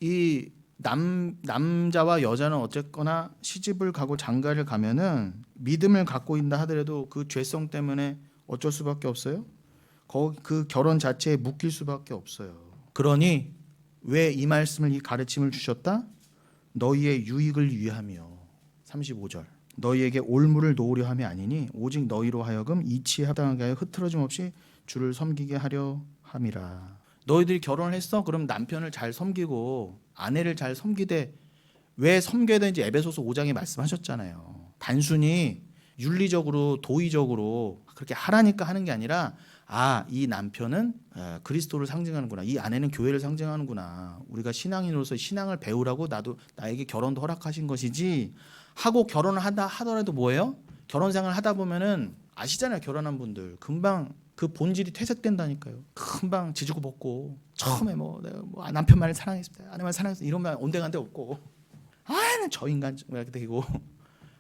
이 남자와 여자는 어쨌거나 시집을 가고 장가를 가면은 믿음을 갖고 있다 하더라도 그 죄성 때문에 어쩔 수밖에 없어요. 그 결혼 자체에 묶일 수밖에 없어요. 그러니 왜 이 말씀을, 이 가르침을 주셨다? 너희의 유익을 위하며. 35절. 너희에게 올무를 놓으려 함이 아니니 오직 너희로 하여금 이치에 합당하게 하여 흐트러짐 없이 주를 섬기게 하려 함이라. 너희들이 결혼을 했어? 그럼 남편을 잘 섬기고 아내를 잘 섬기되 왜 섬겨야 되는지 에베소서 5장에 말씀하셨잖아요. 단순히 윤리적으로 도의적으로 그렇게 하라니까 하는 게 아니라 이 남편은 그리스도를 상징하는구나. 이 아내는 교회를 상징하는구나. 우리가 신앙인으로서 신앙을 배우라고 나에게 결혼도 허락하신 것이지 하고 결혼을 하더라도 뭐예요? 결혼 생활을 하다 보면은 아시잖아요. 결혼한 분들 금방 그 본질이 퇴색된다니까요. 금방 지지고 볶고 처음에 내가 남편 말을 사랑했습니다. 아내 말 사랑했습니다. 이런 말 온데간데 없고 저 인간 이렇게 되고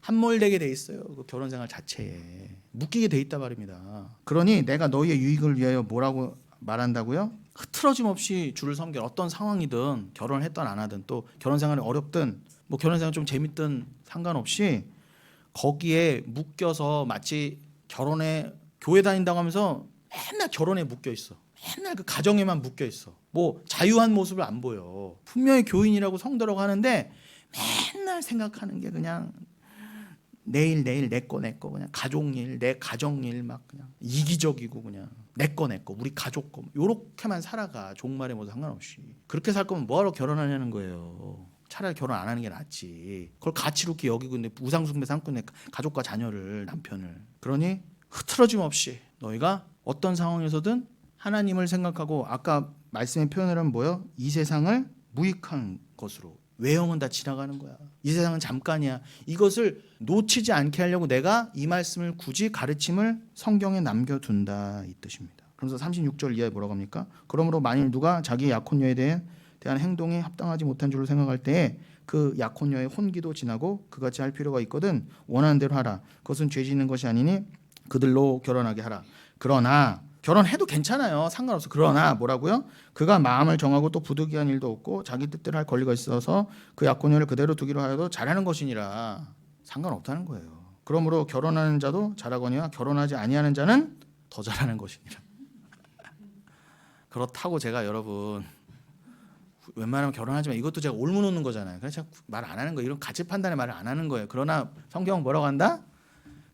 함몰되게 돼 있어요. 그 결혼 생활 자체에 묶이게 돼 있다 말입니다. 그러니 내가 너희의 유익을 위하여 뭐라고 말한다고요? 흐트러짐 없이 주를 섬겨. 어떤 상황이든 결혼을 했든 안 하든 또 결혼 생활이 어렵든 결혼 생활 좀 재밌든 상관없이 거기에 묶여서 마치 교회 다닌다고 하면서 맨날 결혼에 묶여 있어. 맨날 그 가정에만 묶여 있어. 자유한 모습을 안 보여. 분명히 교인이라고 성도라고 하는데 맨날 생각하는 게 그냥 내일 내 거 그냥 가족일, 내 가정일 막 그냥 이기적이고 그냥 내 거 우리 가족 거 요렇게만 살아가. 종말에 상관없이. 그렇게 살 거면 뭐하러 결혼하냐는 거예요. 차라리 결혼 안 하는 게 낫지. 그걸 가치 있게 여기고 있는데 우상숭배 삼고 있는 가족과 자녀를, 남편을. 그러니 흐트러짐 없이 너희가 어떤 상황에서든 하나님을 생각하고 아까 말씀의 표현을 하면 뭐예요? 이 세상을 무익한 것으로. 외형은 다 지나가는 거야. 이 세상은 잠깐이야. 이것을 놓치지 않게 하려고 내가 이 말씀을 굳이 가르침을 성경에 남겨둔다 이 뜻입니다. 그래서 36절 이하에 뭐라고 합니까? 그러므로 만일 누가 자기 약혼녀에 대한 행동이 합당하지 못한 줄로 생각할 때에 그 약혼녀의 혼기도 지나고 그같이 할 필요가 있거든 원하는 대로 하라. 그것은 죄 짓는 것이 아니니 그들로 결혼하게 하라. 그러나 결혼해도 괜찮아요. 상관없어. 그러나 뭐라고요? 그가 마음을 정하고 또 부득이한 일도 없고 자기 뜻대로 할 권리가 있어서 그 약혼녀를 그대로 두기로 하여도 잘하는 것이니라. 상관없다는 거예요. 그러므로 결혼하는 자도 잘하거니와 결혼하지 아니하는 자는 더 잘하는 것이니라. 그렇다고 제가 여러분 웬만하면 결혼하지 마. 이것도 제가 올무 놓는 거잖아요. 그래서 말 안 하는 거예요. 이런 가치 판단에 말을 안 하는 거예요. 그러나 성경은 뭐라고 한다?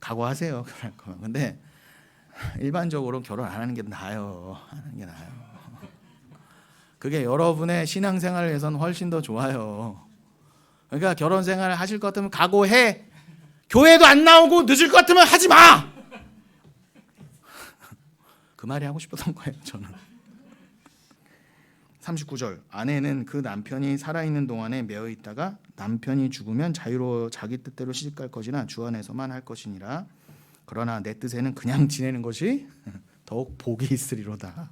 각오하세요. 그럴 거면. 근데 일반적으로 결혼 안 하는 게 나아요. 하는 게 나아요. 그게 여러분의 신앙생활을 위해서는 훨씬 더 좋아요. 그러니까 결혼 생활을 하실 것 같으면 각오해. 교회도 안 나오고 늦을 것 같으면 하지 마. 그 말이 하고 싶었던 거예요. 저는. 39절. 아내는 그 남편이 살아있는 동안에 매어 있다가 남편이 죽으면 자유로 자기 뜻대로 시집갈 것이나 주 안에서만 할 것이니라. 그러나 내 뜻에는 그냥 지내는 것이 더욱 복이 있으리로다.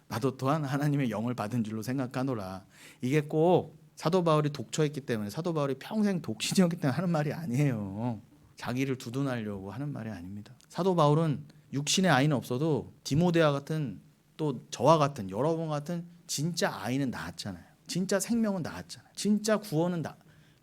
나도 또한 하나님의 영을 받은 줄로 생각하노라. 이게 꼭 사도 바울이 독처했기 때문에, 사도 바울이 평생 독신이었기 때문에 하는 말이 아니에요. 자기를 두둔하려고 하는 말이 아닙니다. 사도 바울은 육신의 아이는 없어도 디모데와 같은, 또 저와 같은, 여러분 같은 진짜 아이는 낳았잖아요. 진짜 생명은 낳았잖아요. 진짜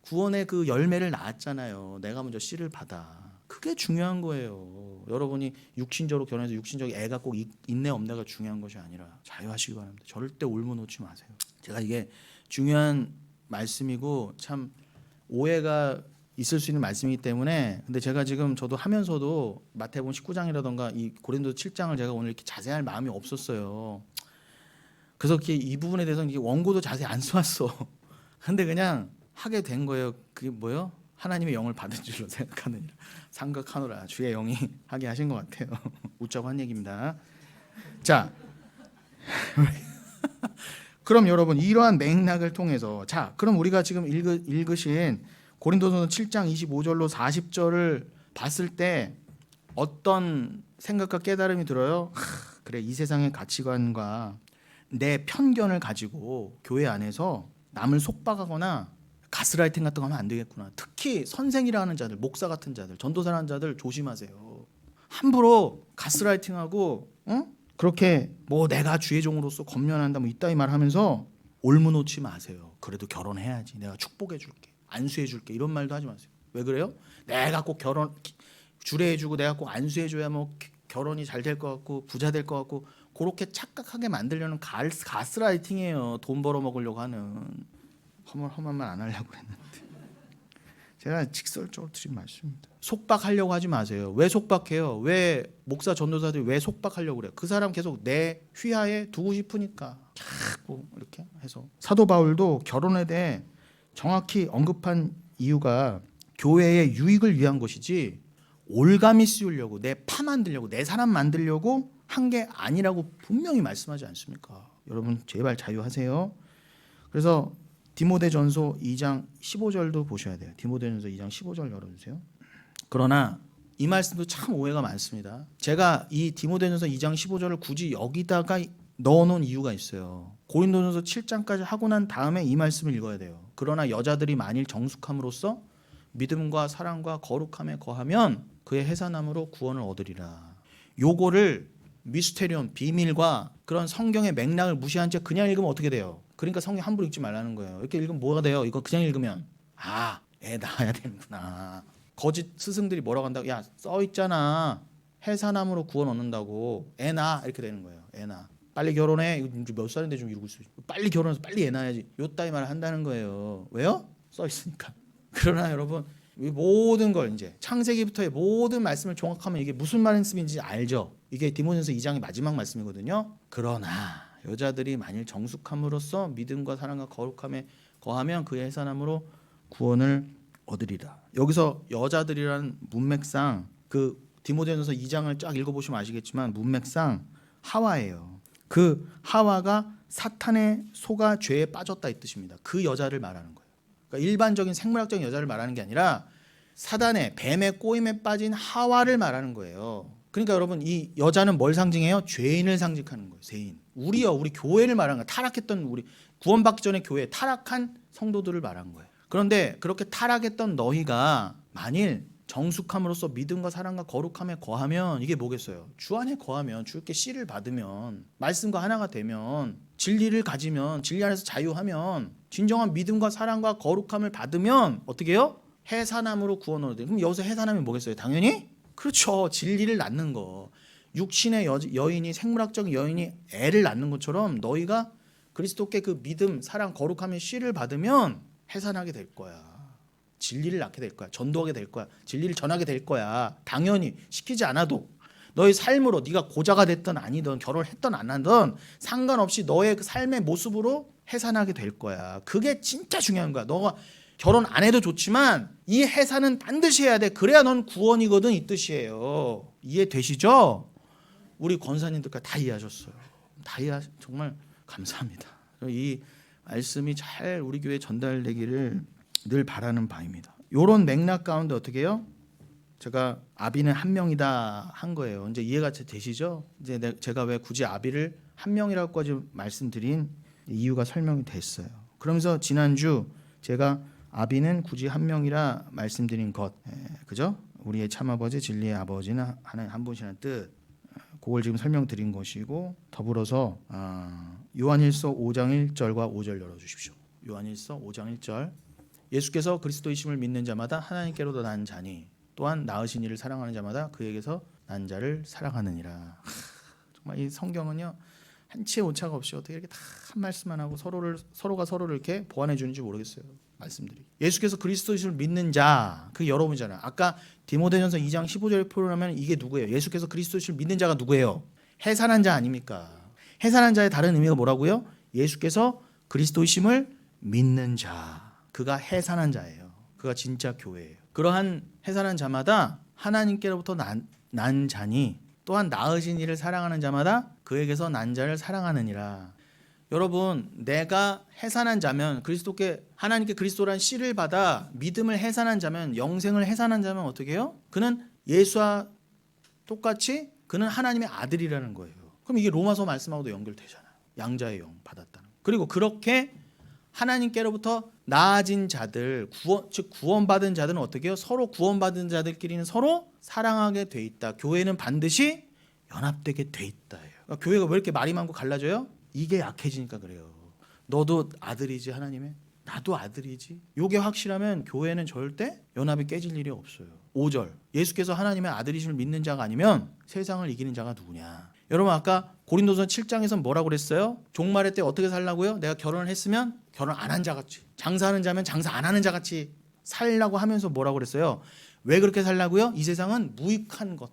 구원의 그 열매를 낳았잖아요. 내가 먼저 씨를 받아. 그게 중요한 거예요. 여러분이 육신적으로 결혼해서 육신적인 애가 꼭 있네 없네가 중요한 것이 아니라 자유하시기 바랍니다. 절대 올무 놓지 마세요. 제가 이게 중요한 말씀이고 참 오해가 있을 수 있는 말씀이기 때문에, 근데 제가 지금 저도 하면서도 마태복음 19장이라던가 이 고린도 7장을 제가 오늘 이렇게 자세히 할 마음이 없었어요. 그래서 이 부분에 대해서는 원고도 자세히 안 써왔어. 근데 그냥 하게 된 거예요. 그게 뭐예요? 하나님의 영을 받은 줄로 생각하느니라. 생각하노라. 주의 영이 하게 하신 것 같아요. 웃자고 한 얘기입니다. 자, 그럼 여러분 이러한 맥락을 통해서, 자, 그럼 우리가 지금 읽으신 고린도전서 7장 25절로 40절을 봤을 때 어떤 생각과 깨달음이 들어요? 그래, 이 세상의 가치관과 내 편견을 가지고 교회 안에서 남을 속박하거나 가스라이팅 같은 거 하면 안 되겠구나. 특히 선생이라는 자들, 목사 같은 자들, 전도사라는 자들 조심하세요. 함부로 가스라이팅하고 그렇게 내가 주의 종으로서 검면한다 이따위 말하면서 올무 놓지 마세요. 그래도 결혼해야지. 내가 축복해 줄게. 안수해 줄게. 이런 말도 하지 마세요. 왜 그래요? 내가 꼭 주례해 주고 내가 꼭 안수해 줘야 뭐 결혼이 잘 될 것 같고 부자 될 것 같고 그렇게 착각하게 만들려는 가스라이팅이에요. 돈 벌어 먹으려고 하는. 험한 말 안 하려고 했는데 제가 직설적으로 드린 말씀입니다. 속박하려고 하지 마세요. 왜 속박해요? 왜 목사 전도사들이 왜 속박하려고 그래요? 그 사람 계속 내 휘하에 두고 싶으니까 자꾸 이렇게 해서. 사도 바울도 결혼에 대해 정확히 언급한 이유가 교회의 유익을 위한 것이지 올가미 씌우려고 내 파 만들려고 내 사람 만들려고 한 게 아니라고 분명히 말씀하지 않습니까? 여러분 제발 자유하세요. 그래서 디모데전서 2장 15절도 보셔야 돼요. 디모데전서 2장 15절 열어주세요. 그러나 이 말씀도 참 오해가 많습니다. 제가 이 디모데전서 2장 15절을 굳이 여기다가 넣어놓은 이유가 있어요. 고린도전서 7장까지 하고 난 다음에 이 말씀을 읽어야 돼요. 그러나 여자들이 만일 정숙함으로써 믿음과 사랑과 거룩함에 거하면 그의 해산함으로 구원을 얻으리라. 요거를 미스테리온 비밀과 그런 성경의 맥락을 무시한 채 그냥 읽으면 어떻게 돼요? 그러니까 성경 함부로 읽지 말라는 거예요. 이렇게 읽으면 뭐가 돼요? 이거 그냥 읽으면 애 낳아야 되는구나. 거짓 스승들이 뭐라고 한다고? 야, 써 있잖아. 해산함으로 구원 얻는다고. 애 낳아 이렇게 되는 거예요. 애 낳아. 빨리 결혼해. 이거 몇 살인데 좀 이러고 있어. 빨리 결혼해서 빨리 애 낳아야지. 요 따위 말을 한다는 거예요. 왜요? 써 있으니까. 그러나 여러분 이 모든 걸 이제 창세기부터의 모든 말씀을 종합하면 이게 무슨 말씀인지 알죠. 이게 디모데전서 2장의 마지막 말씀이거든요. 그러나 여자들이 만일 정숙함으로써 믿음과 사랑과 거룩함에 거하면 그의 해산함으로 구원을 얻으리라. 여기서 여자들이라는 문맥상 그 디모데전서 2장을 쫙 읽어보시면 아시겠지만 문맥상 하와예요. 그 하와가 사탄의 속아 죄에 빠졌다 이 뜻입니다. 그 여자를 말하는 거예요. 그러니까 일반적인 생물학적인 여자를 말하는 게 아니라 사단의 뱀의 꼬임에 빠진 하와를 말하는 거예요. 그러니까 여러분 이 여자는 뭘 상징해요? 죄인을 상징하는 거예요. 죄인. 우리 교회를 말하는 거예요. 타락했던 우리 구원받기 전에 교회 타락한 성도들을 말한 거예요. 그런데 그렇게 타락했던 너희가 만일 정숙함으로써 믿음과 사랑과 거룩함에 거하면 이게 뭐겠어요? 주 안에 거하면 주께 씨를 받으면 말씀과 하나가 되면 진리를 가지면 진리 안에서 자유하면 진정한 믿음과 사랑과 거룩함을 받으면 어떻게 해요? 해산함으로 구원을 얻어요. 그럼 여기서 해산함이 뭐겠어요? 당연히 그렇죠. 진리를 낳는 거. 육신의 여인이 생물학적 여인이 애를 낳는 것처럼 너희가 그리스도께 그 믿음, 사랑, 거룩함의 씨를 받으면 해산하게 될 거야. 진리를 낳게 될 거야. 전도하게 될 거야. 진리를 전하게 될 거야. 당연히 시키지 않아도 너의 삶으로 네가 고자가 됐든 아니든 결혼을 했든 안 하든 상관없이 너의 그 삶의 모습으로 해산하게 될 거야. 그게 진짜 중요한 거야. 너가 결혼 안 해도 좋지만 이 해산은 반드시 해야 돼. 그래야 넌 구원이거든 이 뜻이에요. 이해되시죠? 우리 권사님들까지 다 이해하셨어요. 정말 감사합니다. 이 말씀이 잘 우리 교회에 전달되기를 늘 바라는 바입니다. 이런 맥락 가운데 어떻게 해요? 제가 아비는 한 명이다 한 거예요. 이제 이해가 되시죠? 이제 제가 왜 굳이 아비를 한 명이라고까지 말씀드린 이유가 설명이 됐어요. 그러면서 지난주 제가 아비는 굳이 한 명이라 말씀드린 것, 그죠? 우리의 참아버지 진리의 아버지는 하나님 한 분이라는 뜻, 그걸 지금 설명드린 것이고 더불어서 요한일서 5장 1절과 5절 열어주십시오. 요한일서 5장 1절 예수께서 그리스도이심을 믿는 자마다 하나님께로도 난 자니 또한 낳으신 이를 사랑하는 자마다 그에게서 난 자를 사랑하느니라. 정말 이 성경은요 한치의 오차가 없이 어떻게 이렇게 다 한 말씀만 하고 서로가 서로를 이렇게 보완해 주는지 모르겠어요. 말씀들이. 예수께서 그리스도이심을 믿는 자, 그게 여러분이잖아요. 아까 디모데전서 2장 15절에 표현하면 이게 누구예요? 예수께서 그리스도이심을 믿는 자가 누구예요? 해산한 자 아닙니까? 해산한 자의 다른 의미가 뭐라고요? 예수께서 그리스도이심을 믿는 자, 그가 해산한 자예요. 그가 진짜 교회예요. 그러한 해산한 자마다 하나님께로부터 난 자니 또한 낳으신 이를 사랑하는 자마다 그에게서 난 자를 사랑하느니라. 여러분, 내가 해산한 자면 그리스도께 하나님께 그리스도란 씨를 받아 믿음을 해산한 자면 영생을 해산한 자면 어떻게 해요? 그는 예수와 똑같이 그는 하나님의 아들이라는 거예요. 그럼 이게 로마서 말씀하고도 연결되잖아요. 양자의 영 받았다는. 그리고 그렇게 하나님께로부터 나아진 자들, 즉 구원받은 자들은 어떻게 해요? 서로 구원받은 자들끼리는 서로 사랑하게 돼 있다. 교회는 반드시 연합되게 돼 있다. 그러니까 교회가 왜 이렇게 말이 많고 갈라져요? 이게 약해지니까 그래요. 너도 아들이지 하나님의? 나도 아들이지. 요게 확실하면 교회는 절대 연합이 깨질 일이 없어요. 5절 예수께서 하나님의 아들이심을 믿는 자가 아니면 세상을 이기는 자가 누구냐. 여러분 아까 고린도서 7장에서 뭐라고 그랬어요? 종말의 때 어떻게 살라고요? 내가 결혼을 했으면 결혼 안 한 자같이, 장사하는 자면 장사 안 하는 자같이 살라고 하면서 뭐라고 그랬어요? 왜 그렇게 살라고요? 이 세상은 무익한 것,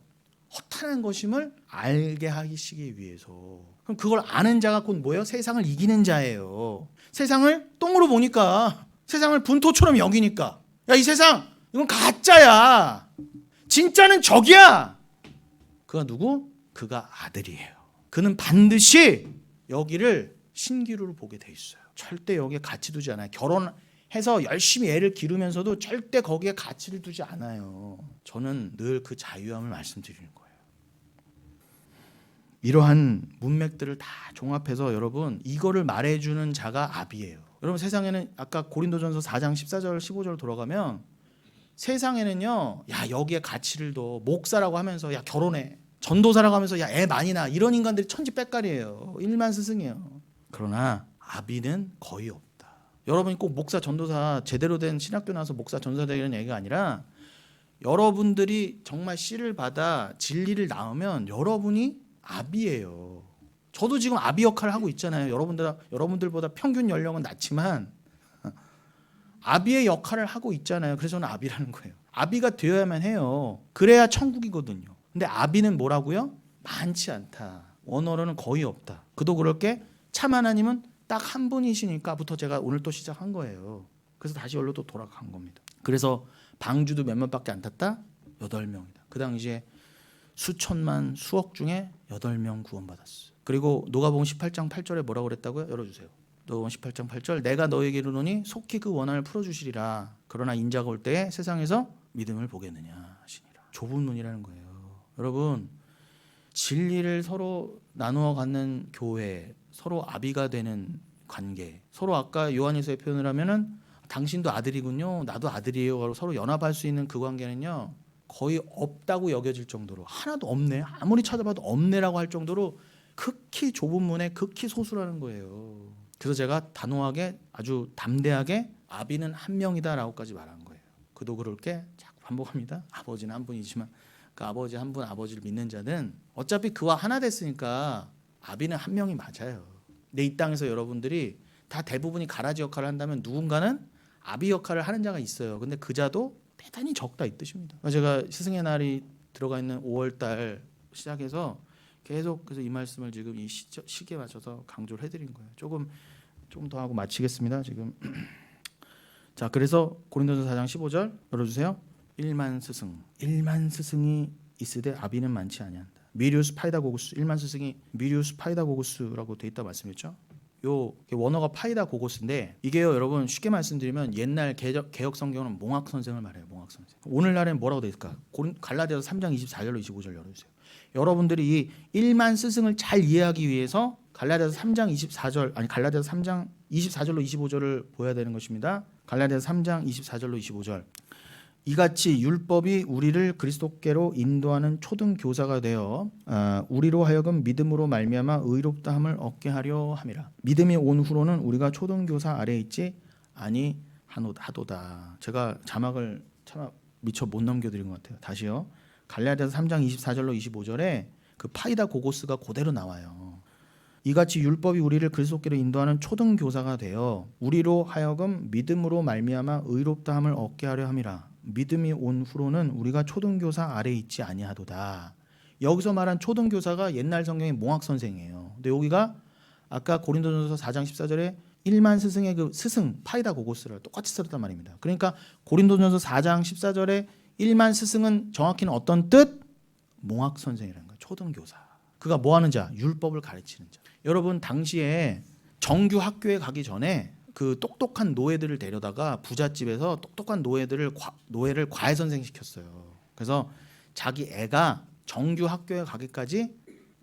허탄한 것임을 알게 하시기 위해서. 그럼 그걸 아는 자가 곧 뭐예요? 세상을 이기는 자예요. 세상을 똥으로 보니까, 세상을 분토처럼 여기니까, 야, 이 세상 이건 가짜야, 진짜는 적이야. 그가 누구? 그가 아들이에요. 그는 반드시 여기를 신기루를 보게 돼 있어요. 절대 여기에 가치 두지 않아요. 결혼해서 열심히 애를 기르면서도 절대 거기에 가치를 두지 않아요. 저는 늘 그 자유함을 말씀드리는 거예요. 이러한 문맥들을 다 종합해서 여러분 이거를 말해주는 자가 아비예요. 여러분 세상에는 아까 고린도전서 4장 14절 15절 돌아가면 세상에는요, 야 여기에 가치를 둬, 목사라고 하면서 야 결혼해, 전도사라고 하면서 야 애 많이 낳아, 이런 인간들이 천지빽갈이에요. 일만 스승이에요. 그러나 아비는 거의 없다. 여러분이 꼭 목사 전도사 제대로 된 신학교 나와서 목사 전도사 되는 얘기가 아니라 여러분들이 정말 씨를 받아 진리를 낳으면 여러분이 아비예요. 저도 지금 아비 역할을 하고 있잖아요. 여러분들보다 평균 연령은 낮지만 아비의 역할을 하고 있잖아요. 그래서 저는 아비라는 거예요. 아비가 되어야만 해요. 그래야 천국이거든요. 근데 아비는 뭐라고요? 많지 않다. 원어로는 거의 없다. 그도 그럴 게 참 하나님은 딱 한 분이시니까부터 제가 오늘 또 시작한 거예요. 그래서 다시 여기로 또 돌아간 겁니다. 그래서 방주도 몇몇밖에 안 탔다? 8명이다. 그 당시에 수천만 수억 중에 8명 구원받았어요. 그리고 노가복음 18장 8절에 뭐라고 그랬다고요? 열어주세요. 노가복음 18장 8절 내가 너에게 이르노니 속히 그 원한을 풀어주시리라. 그러나 인자가 올 때에 세상에서 믿음을 보겠느냐 하시니라. 좁은 문이라는 거예요. 여러분 진리를 서로 나누어 갖는 교회, 서로 아비가 되는 관계, 서로 아까 요한일서의 표현을 하면은 당신도 아들이군요, 나도 아들이에요, 서로 연합할 수 있는 그 관계는요 거의 없다고 여겨질 정도로, 하나도 없네, 아무리 찾아봐도 없네라고 할 정도로 극히 좁은 문에 극히 소수라는 거예요. 그래서 제가 단호하게 아주 담대하게 아비는 한 명이다라고까지 말한 거예요. 그도 그럴 게 자꾸 반복합니다. 아버지는 한 분이지만 그 아버지 한 분, 아버지를 믿는 자는 어차피 그와 하나 됐으니까 아비는 한 명이 맞아요. 근데 이 땅에서 여러분들이 다 대부분이 가라지 역할을 한다면 누군가는 아비 역할을 하는 자가 있어요. 근데 그 자도 대단히 적다 이 뜻입니다. 제가 스승의 날이 들어가 있는 5월달 시작해서 계속 그래서 이 말씀을 지금 이 시기에 맞춰서 강조를 해드린 거예요. 조금 더 하고 마치겠습니다. 지금 자, 그래서 고린도서 4장 15절 열어주세요. 1만 스승이 있으되 아비는 많지 아니한다. 미리우스 파이다고구스, 1만 스승이 미리우스 파이다고구스라고 돼 있다 말씀했죠. 요 원어가 파이다고고스인데 이게요 여러분 쉽게 말씀드리면 옛날 개혁 성경은 몽학 선생을 말해요. 몽학 선생. 오늘날엔 뭐라고 돼 있을까? 갈라디아서 3장 24절로 25절 열어주세요. 여러분들이 이 1만 스승을 잘 이해하기 위해서 갈라디아서 3장 24절 아니 갈라디아서 3장 24절로 25절을 보여야 되는 것입니다. 갈라디아서 3장 24절로 25절. 이같이 율법이 우리를 그리스도께로 인도하는 초등 교사가 되어 우리로 하여금 믿음으로 말미암아 의롭다함을 얻게 하려 함이라. 믿음이 온 후로는 우리가 초등 교사 아래에 있지 아니하도다. 제가 자막을 참 미처 못 넘겨드린 것 같아요. 다시요. 갈라디아서 3장 24절로 25절에 그 파이다 고고스가 그대로 나와요. 이같이 율법이 우리를 그리스도께로 인도하는 초등 교사가 되어 우리로 하여금 믿음으로 말미암아 의롭다함을 얻게 하려 함이라. 믿음이 온 후로는 우리가 초등교사 아래에 있지 아니하도다. 여기서 말한 초등교사가 옛날 성경의 몽학 선생이에요. 근데 여기가 아까 고린도전서 4장 14절에 1만 스승의 그 스승 파이다 고고스를 똑같이 썼단 말입니다. 그러니까 고린도전서 4장 14절에 1만 스승은 정확히는 어떤 뜻? 몽학 선생이라는 거예요. 초등교사. 그가 뭐 하는 자? 율법을 가르치는 자. 여러분 당시에 정규 학교에 가기 전에 그 똑똑한 노예들을 데려다가 부잣집에서 똑똑한 노예를 과외 선생 시켰어요. 그래서 자기 애가 정규 학교에 가기까지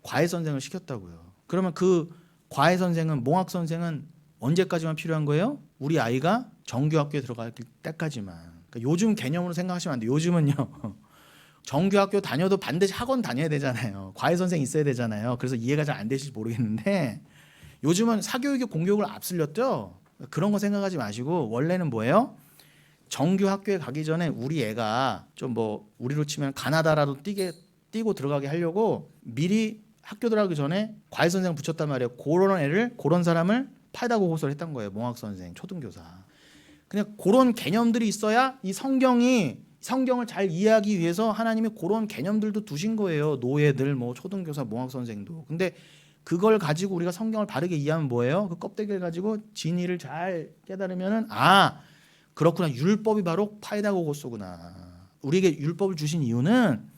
과외 선생을 시켰다고요. 그러면 그 과외 선생은 몽학 선생은 언제까지만 필요한 거예요? 우리 아이가 정규 학교에 들어갈 때까지만. 그러니까 요즘 개념으로 생각하시면 안 돼요. 요즘은요. 정규 학교 다녀도 반드시 학원 다녀야 되잖아요. 과외 선생 있어야 되잖아요. 그래서 이해가 잘 안 되실지 모르겠는데 요즘은 사교육이 공교육을 앞슬렸죠. 그런 거 생각하지 마시고 원래는 뭐예요? 정규 학교에 가기 전에 우리 애가 좀 뭐 우리로 치면 가나다라도 뛰고 들어가게 하려고 미리 학교 들어가기 전에 과외 선생 붙였단 말이에요. 그런 사람을 파이다 고고서를 했던 거예요. 몽학 선생, 초등교사. 그냥 그런 개념들이 있어야 이 성경을 잘 이해하기 위해서 하나님이 그런 개념들도 두신 거예요. 노예들, 뭐 초등교사, 몽학 선생도. 근데 그걸 가지고 우리가 성경을 바르게 이해하면 뭐예요? 그 껍데기를 가지고 진리를 잘 깨달으면은 그렇구나. 율법이 바로 파이다 고고서구나. 우리에게 율법을 주신 이유는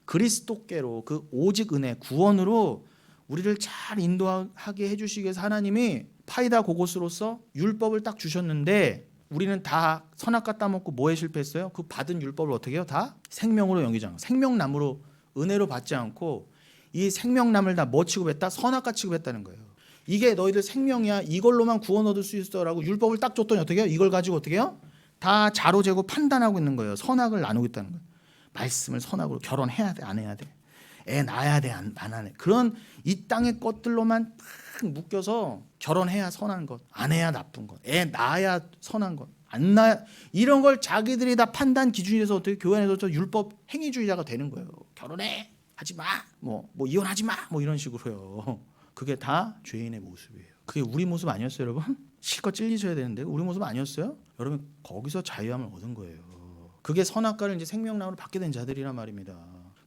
그리스도께로 그 오직 은혜 구원으로 우리를 잘 인도하게 해주시기 위해서 하나님이 파이다 고고스로서 율법을 딱 주셨는데 우리는 다 선악과 따먹고 뭐에 실패했어요? 그 받은 율법을 어떻게 해요? 다 생명으로 여기지 않고 생명나무로 은혜로 받지 않고 이 생명나무를 다 뭐 취급했다? 선악과 취급했다는 거예요. 이게 너희들 생명이야. 이걸로만 구원 얻을 수 있어라고 율법을 딱 줬더니 어떻게 해요? 이걸 가지고 어떻게 해요? 다 자로 재고 판단하고 있는 거예요. 선악을 나누고 있다는 거예요. 말씀을 선악으로 결혼해야 돼, 안 해야 돼, 애 낳아야 돼, 안 해. 그런 이 땅의 것들로만 딱 묶여서 결혼해야 선한 것, 안 해야 나쁜 것, 애 낳아야 선한 것, 안 낳아야 이런 걸 자기들이 다 판단 기준에서 어떻게 교회 안에서 율법 행위주의자가 되는 거예요. 결혼해, 하지 마, 뭐 이혼하지 마, 뭐 이런 식으로요. 그게 다 죄인의 모습이에요. 그게 우리 모습 아니었어요, 여러분? 실컷 찔리셔야 되는데 우리 모습 아니었어요? 여러분 거기서 자유함을 얻은 거예요. 그게 선악과를 이제 생명나무로 받게 된 자들이란 말입니다.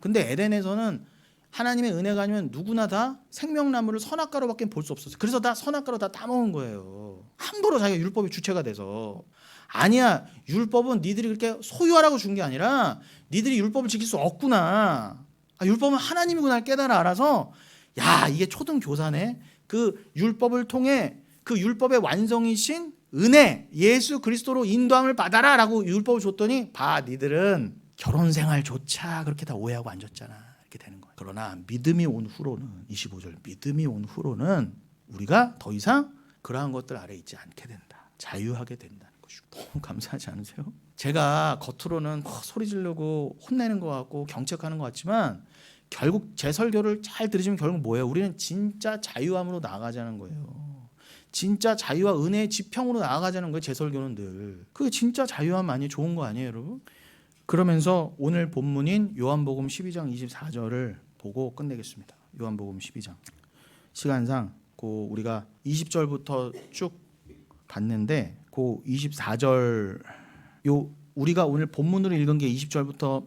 근데 에덴에서는 하나님의 은혜가 아니면 누구나 다 생명나무를 선악과로밖에 볼 수 없었어요. 그래서 다 선악과로 다 따먹은 거예요. 함부로 자기가 율법의 주체가 돼서. 아니야, 율법은 니들이 그렇게 소유하라고 준 게 아니라 니들이 율법을 지킬 수 없구나. 율법은 하나님이구나 깨달아 알아서 야 이게 초등교사네. 그 율법을 통해 그 율법의 완성이신 은혜 예수 그리스도로 인도함을 받아라 라고 율법을 줬더니 니들은 결혼생활조차 그렇게 다 오해하고 앉았잖아. 이렇게 되는 거예요. 그러나 믿음이 온 후로는 25절 믿음이 온 후로는 우리가 더 이상 그러한 것들 아래 있지 않게 된다. 자유하게 된다는 것이고 너무 감사하지 않으세요? 제가 겉으로는 소리 지르고 혼내는 것 같고 경책하는 것 같지만 결국 제 설교를 잘 들으시면 결국 뭐예요? 우리는 진짜 자유함으로 나아가자는 거예요. 진짜 자유와 은혜의 지평으로 나아가자는 거예요. 제 설교는 늘. 그게 진짜 자유함 아니에요? 좋은 거 아니에요, 여러분? 그러면서 오늘 본문인 요한복음 12장 24절을 보고 끝내겠습니다. 요한복음 12장. 시간상 우리가 20절부터 쭉 봤는데 그 24절 우리가 오늘 본문으로 읽은 게 20절부터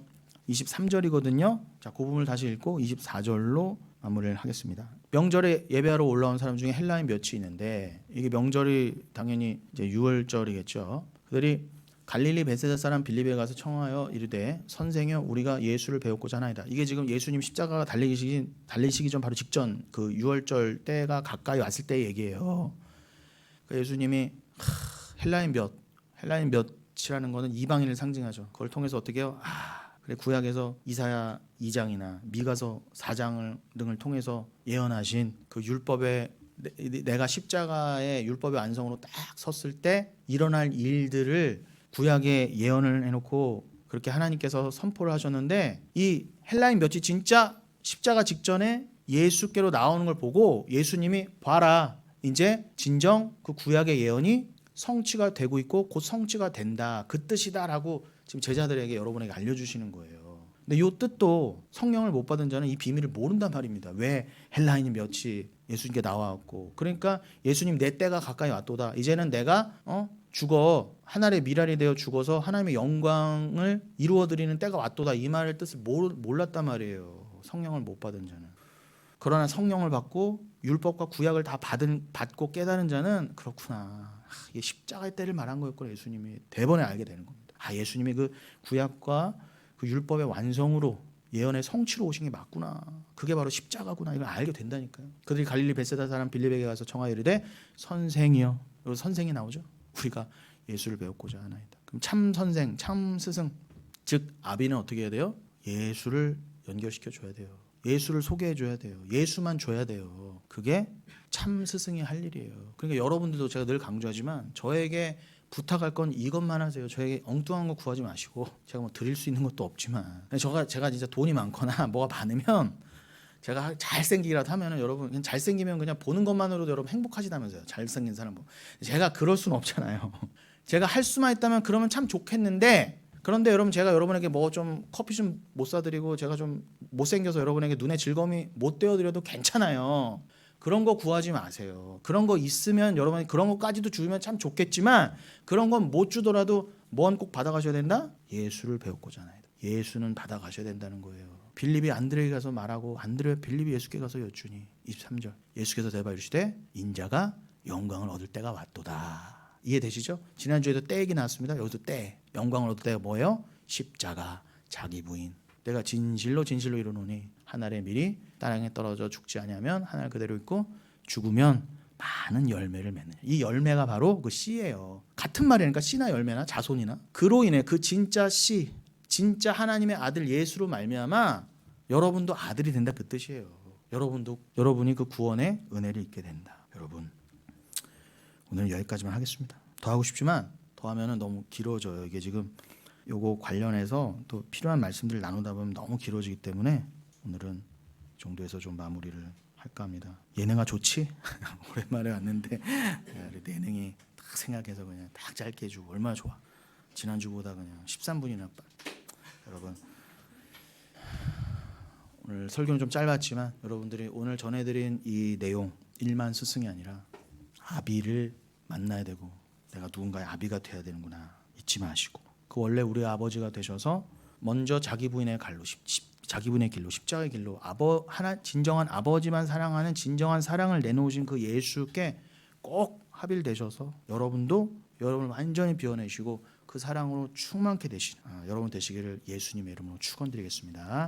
23절이거든요. 자, 그 부분을 다시 읽고 24절로 마무리를 하겠습니다. 명절에 예배하러 올라온 사람 중에 헬라인 몇이 있는데 이게 명절이 당연히 이제 6월절이겠죠. 그들이 갈릴리 베세다 사람 빌립에 가서 청하여 이르되 선생여 우리가 예수를 배웠고자 하나이다. 이게 지금 예수님 십자가가 달리시기 전 바로 직전 그 6월절 때가 가까이 왔을 때의 얘기예요. 그러니까 예수님이 헬라인 몇이라는 거는 이방인을 상징하죠. 그걸 통해서 어떻게 해요? 그래 구약에서 이사야 2장이나 미가서 4장 등을 통해서 예언하신 그 율법의 내가 십자가의 율법의 완성으로 딱 섰을 때 일어날 일들을 구약에 예언을 해놓고 그렇게 하나님께서 선포를 하셨는데 이 헬라인 몇이 진짜 십자가 직전에 예수께로 나오는 걸 보고 예수님이 봐라 이제 진정 그 구약의 예언이 성취가 되고 있고 곧 성취가 된다 그 뜻이다라고 지금 제자들에게 여러분에게 알려주시는 거예요. 근데 이 뜻도 성령을 못 받은 자는 이 비밀을 모른단 말입니다. 왜 헬라인이 몇이 예수님께 나와왔고 그러니까 예수님 내 때가 가까이 왔도다. 이제는 내가 죽어 하늘의 미랄이 되어 죽어서 하나님의 영광을 이루어드리는 때가 왔도다. 이 말의 뜻을 몰랐단 말이에요. 성령을 못 받은 자는. 그러나 성령을 받고 율법과 구약을 다 받고 깨달은 자는 그렇구나. 이게 십자가의 때를 말한 거였구나. 예수님이 대번에 알게 되는 겁니다. 예수님이 그 구약과 그 율법의 완성으로 예언의 성취로 오신 게 맞구나. 그게 바로 십자가구나. 이걸 알게 된다니까요. 그들이 갈릴리 벳세다 사람 빌립에게 가서 청하여 이르되 선생이여. 여기 선생이 나오죠. 우리가 예수를 배웠고자 하나이다. 그럼 참 선생, 참 스승, 즉 아비는 어떻게 해야 돼요? 예수를 연결시켜 줘야 돼요. 예수를 소개해 줘야 돼요. 예수만 줘야 돼요. 그게 참 스승이 할 일이에요. 그러니까 여러분들도 제가 늘 강조하지만 저에게 부탁할 건 이것만 하세요. 저에게 엉뚱한 거 구하지 마시고 제가 뭐 드릴 수 있는 것도 없지만 제가 진짜 돈이 많거나 뭐가 많으면 제가 잘생기기라도 하면은 여러분 그냥 잘생기면 그냥 보는 것만으로도 여러분 행복하시다면서요. 잘생긴 사람 보면. 제가 그럴 수는 없잖아요. 제가 할 수만 있다면 그러면 참 좋겠는데, 그런데 여러분 제가 여러분에게 뭐 좀 커피 좀 못 사드리고 제가 좀 못생겨서 여러분에게 눈에 즐거움이 못 되어드려도 괜찮아요. 그런 거 구하지 마세요. 그런 거 있으면 여러분이 그런 거까지도 주면 참 좋겠지만, 그런 건 못 주더라도 뭐는 꼭 받아가셔야 된다? 예수를 배웠고자 하나이다. 예수는 받아가셔야 된다는 거예요. 빌립이 안드레에게 가서 말하고 빌립이 예수께 가서 여쭈니 23절 예수께서 대답하여 이르시되 인자가 영광을 얻을 때가 왔도다. 이해되시죠? 지난주에도 때 얘기 나왔습니다. 여기도 때 영광을 얻을 때가 뭐예요? 십자가, 자기 부인. 내가 진실로 이르노니 한 알의 밀이 땅에 떨어져 죽지 아니하면 한 알 그대로 있고 죽으면 많은 열매를 맺는. 이 열매가 바로 그 씨예요. 같은 말이니까 씨나 열매나 자손이나 그로 인해 그 진짜 씨, 진짜 하나님의 아들 예수로 말미암아 여러분도 아들이 된다, 그 뜻이에요. 여러분이 그 구원의 은혜를 입게 된다. 여러분, 오늘 여기까지만 하겠습니다. 더 하고 싶지만 더 하면은 너무 길어져요. 이게 지금 요거 관련해서 또 필요한 말씀들을 나누다 보면 너무 길어지기 때문에 오늘은 이 정도에서 좀 마무리를 할까 합니다. 예능아 좋지? 오랜만에 왔는데 예능이 딱 생각해서 그냥 딱 짧게 해주고 얼마나 좋아. 지난주보다 그냥 13분이나 빨리. 여러분, 오늘 설교는 좀 짧았지만 여러분들이 오늘 전해드린 이 내용, 일만 스승이 아니라 아비를 만나야 되고 내가 누군가의 아비가 돼야 되는구나 잊지 마시고, 그 원래 우리 아버지가 되셔서 먼저 자기 부인의 길로 십자가의 길로 진정한 아버지만 사랑하는 진정한 사랑을 내놓으신 그 예수께 꼭 합일되셔서 여러분을 완전히 비워내시고 그 사랑으로 충만케 되시는 여러분 되시기를 예수님의 이름으로 축원드리겠습니다.